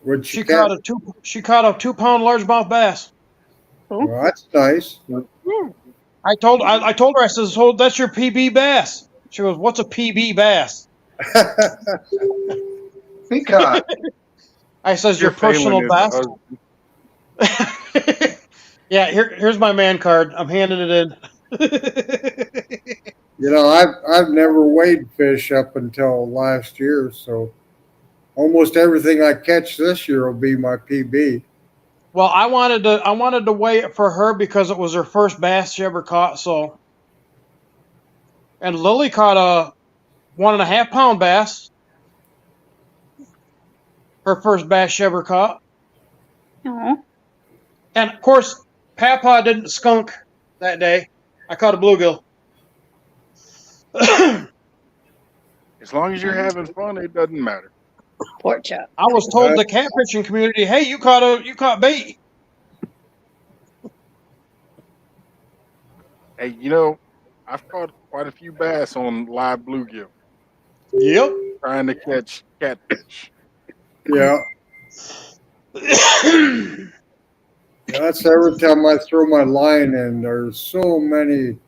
What'd She catch? caught a 2-pound largemouth bass. Well, that's nice. I told her, I says, "Oh, that's your PB bass." She goes, "What's a PB bass?" He caught. I says, "Your personal failing as a best." husband. Yeah, here's my man card. I'm handing it in. You know, I've never weighed fish up until last year, so almost everything I catch this year will be my PB. Well, I wanted to weigh it for her because it was her first bass she ever caught. So, and Lily caught a 1.5 pound bass. Her first bass she ever caught. Oh. And of course, Papa didn't skunk that day. I caught a bluegill. As long as you're having fun, it doesn't matter. Pork chop. I was told the catfishing community, "Hey, you caught bait." Hey, you know, I've caught quite a few bass on live bluegill Yep. trying to catch catfish. Yeah. That's every time I throw my line in, there's so many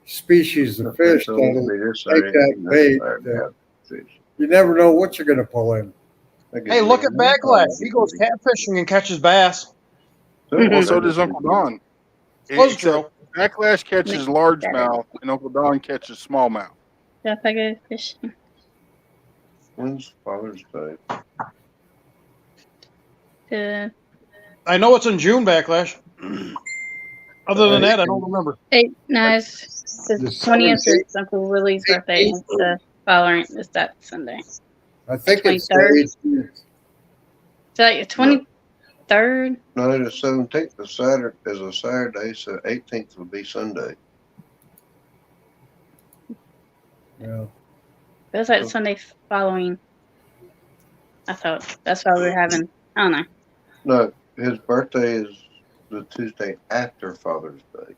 species of fish It'll that'll be this take Saturday, that bait. catfish. You never know what you're going to pull in. Hey, look at Backlash. He goes catfishing and catches bass. Well, so does Uncle Don. Was Except true. Backlash catches largemouth and Uncle Don catches smallmouth. If I go fishing. When's Father's Day? I know it's in June, Backlash. Other than that, I don't remember. No, it's the 20th is Uncle Willie's birthday. It's the following, it's that Sunday. I think it's the 23rd. 18th. So like the 23rd? No, the 17th is a Saturday, so 18th will be Sunday. Yeah. It was like the Sunday following. I thought that's why we were having, I don't know. No, his birthday is the Tuesday after Father's Day.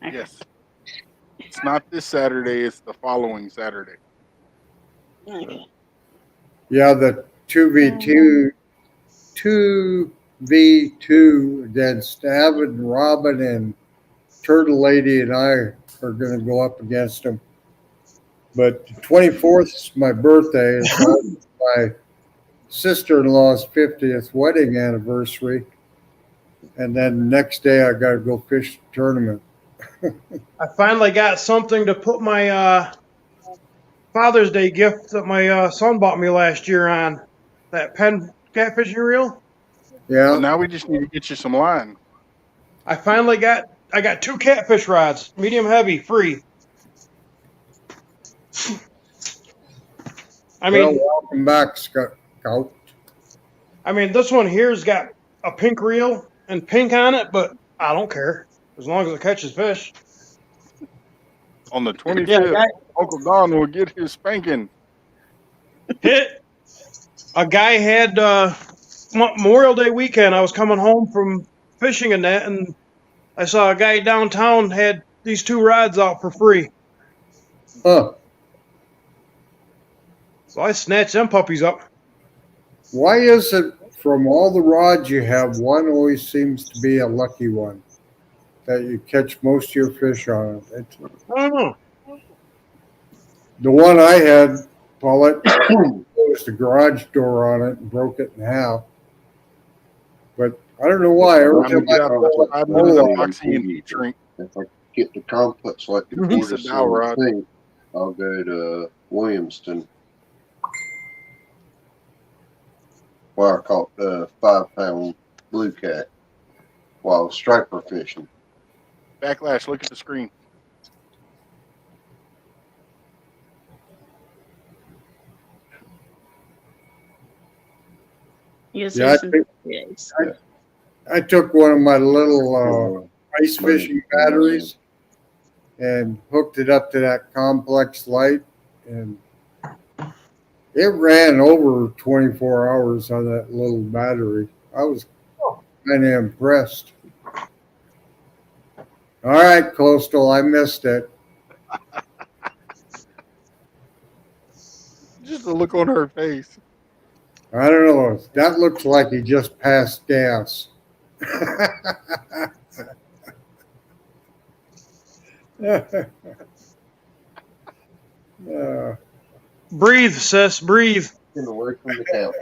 Okay. Yes. It's not this Saturday, it's the following Saturday. Okay. Yeah, the 2v2 against Avid and Robin and Turtle Lady and I are going to go up against them. But the 24th is my birthday. It's also my sister-in-law's 50th wedding anniversary. And then the next day I got to go fish the tournament. I finally got something to put my Father's Day gift that my son bought me last year on. That Penn catfishing reel. Yeah. So now we just need to get you some line. I got 2 catfish rods, medium heavy, free. I mean, Well, welcome back, Scout. I mean, this one here's got a pink reel and pink on it, but I don't care as long as it catches fish. On the Yeah, 25th, Uncle Don will get his spanking. a guy had Memorial Day weekend. I was coming home from fishing and that, and I saw a guy downtown had these 2 rods out for free. Huh. So I snatched them puppies up. Why is it from all the rods you have, one always seems to be a lucky one that you catch most of your fish on it? I don't know. The one I had, Paulette, closed the garage door on it and broke it in half. But I don't know why. Every I'm gonna time get I out go, there 5 minutes of epoxy and heat shrink. If I get the complex like the Mhm. tortoise Dowel and rod. the pink, I'll go to Williamston. Where I caught the 5-pound blue cat while striper fishing. Backlash, look at the screen. You can Yeah, I see some think- days. I took one of my little ice fishing batteries and hooked it up to that complex light, and it ran over 24 hours on that little battery. I was kind of impressed. All right, Coastal, I missed it. Just the look on her face. I don't know. That looks like he just passed gas. Uh, Breathe, sis, breathe. Get away from the couch.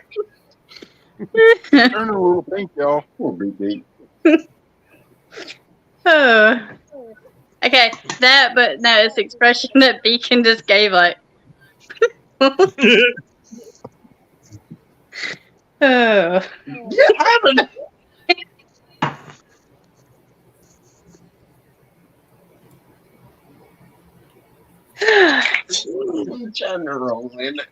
Turn her a little pink, y'all. Poor BB. Oh. Okay, that, but no, it's the expression that Beacon just gave, like. Oh. Get out of there! Trying to roll in it.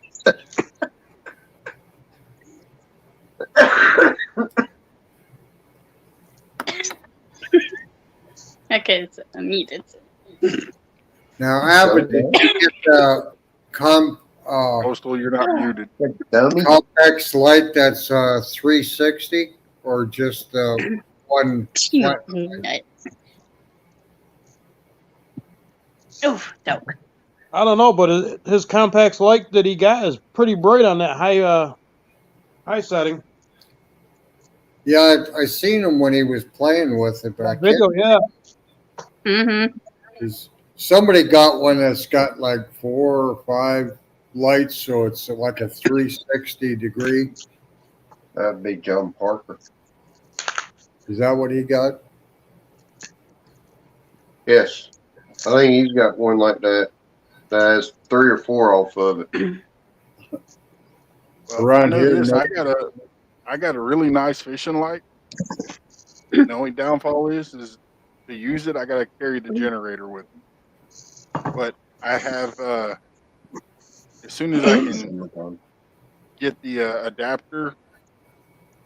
Okay, it's unmuted. now, Abbott, did you get the Coastal, you're not muted. Dummy. complex light that's 360 or just one flat? Oh, no. I don't know, but his compacts light that he got is pretty bright on that high setting. Yeah, I seen him when he was playing with it, but I can't. Video, yeah. Mm-hmm. Somebody got one that's got like 4 or 5 lights, so it's like a 360 degree. That'd be John Parker. Is that what he got? Yes. I think he's got one like that. That has 3 or 4 off of it. Well, Around I know here, this. no. I got a really nice fishing light. The only downfall is to use it, I gotta carry the generator with me. But I have as soon as I can get the adapter,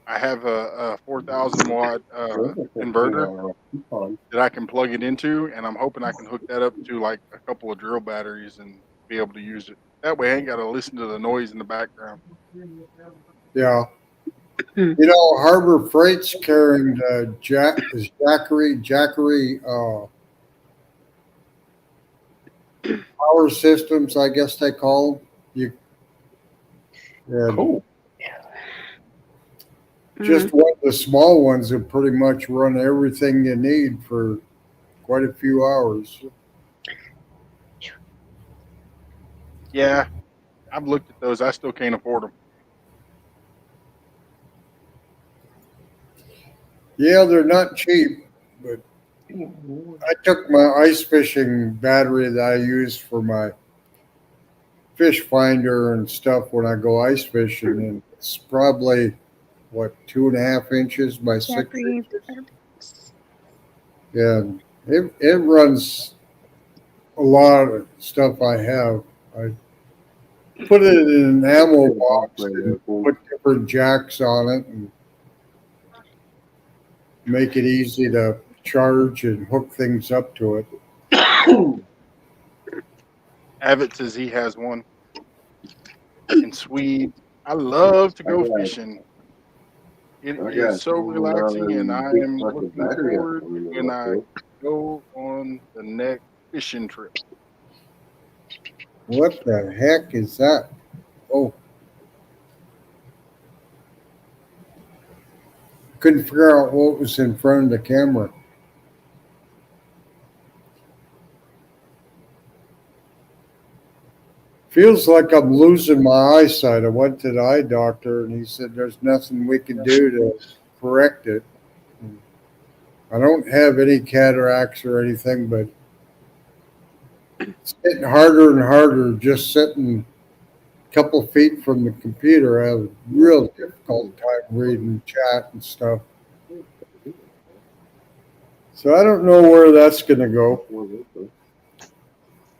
I have a 4,000 watt inverter that I can plug it into, and I'm hoping I can hook that up to like a couple of drill batteries and be able to use it. That way, I ain't got to listen to the noise in the background. Yeah. You know, Harbor Freight's carrying the Jackery power systems, I guess they call them. Cool. Just one of the small ones that pretty much run everything you need for quite a few hours. Yeah, I've looked at those. I still can't afford them. Yeah, they're not cheap, but I took my ice fishing battery that I use for my fish finder and stuff when I go ice fishing, and it's probably 2.5 inches by 6 inches. Yeah, it runs a lot of stuff I have. I put it in an ammo box and put different jacks on it and make it easy to charge and hook things up to it. Abbott says he has one in Swede. I love to go fishing. It I is got so relaxing, and I big am fucking looking battery up forward on me when I myself. go on the next fishing trip. What the heck is that? Oh, couldn't figure out what was in front of the camera. Feels like I'm losing my eyesight. I went to the eye doctor and he said there's nothing we can do to correct it. I don't have any cataracts or anything, but it's getting harder and harder just sitting a couple feet from the computer. I have a real difficult time reading chat and stuff. So I don't know where that's going to go.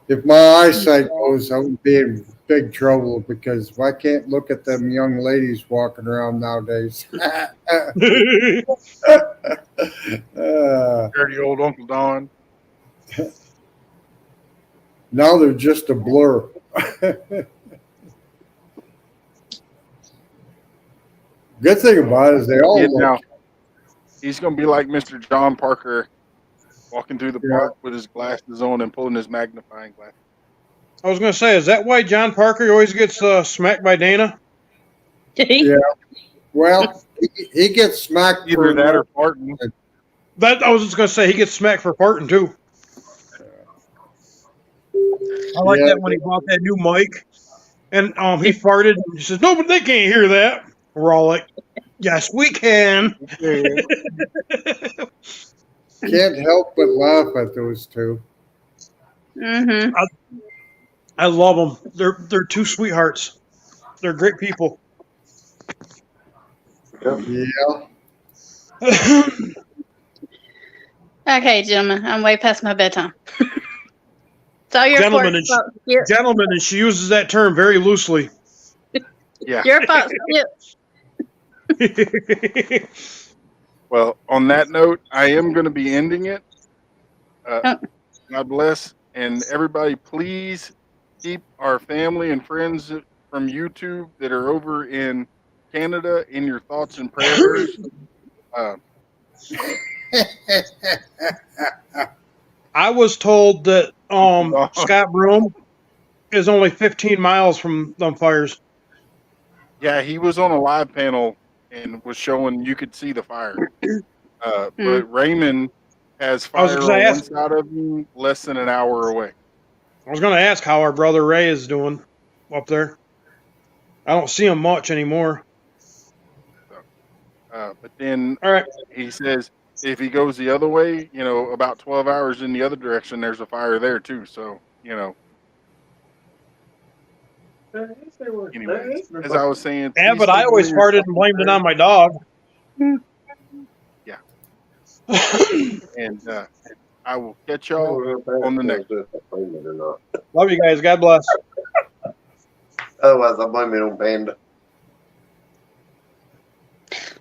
If my eyesight goes, I would be in big trouble because if I can't look at them young ladies walking around nowadays. Dirty old Uncle Don. Now they're just a blur. Good thing about it is they all Yeah, look. now he's gonna be like Mr. John Parker, walking through the Yeah. park with his glasses on and pulling his magnifying glass. I was going to say, is that why John Parker always gets smacked by Dana? Yeah. Well, he gets smacked Either for that or farting. That I was just going to say, he gets smacked for farting too. I like Yeah. that when he bought that new mic, and he farted. And he says, "No, but they can't hear that." We're all like, "Yes, we can." Can't help but laugh at those two. Mm-hmm. I love them. They're two sweethearts. They're great people. Yeah. Okay, gentlemen, I'm way past my bedtime. It's all your Gentlemen, fault. and gentlemen, and she uses that term very loosely. Yeah. Your fault. Skip. Well, on that note, I am going to be ending it. God bless. And everybody, please keep our family and friends from YouTube that are over in Canada in your thoughts and prayers. I was told that Scott Broom is only 15 miles from them fires. Yeah, he was on a live panel and was showing you could see the fire. But Raymond has I was fire gonna on one ask- side of him less than an hour away. I was going to ask how our brother Ray is doing up there. I don't see him much anymore. But then All right. he says if he goes the other way, about 12 hours in the other direction, there's a fire there too. So, anyways, as I was saying, Yeah, please but I keep always them in your farted and blamed it on my dog. Yeah. And I will catch y'all on the next. Love you guys. God bless. Otherwise, I blame it on Panda.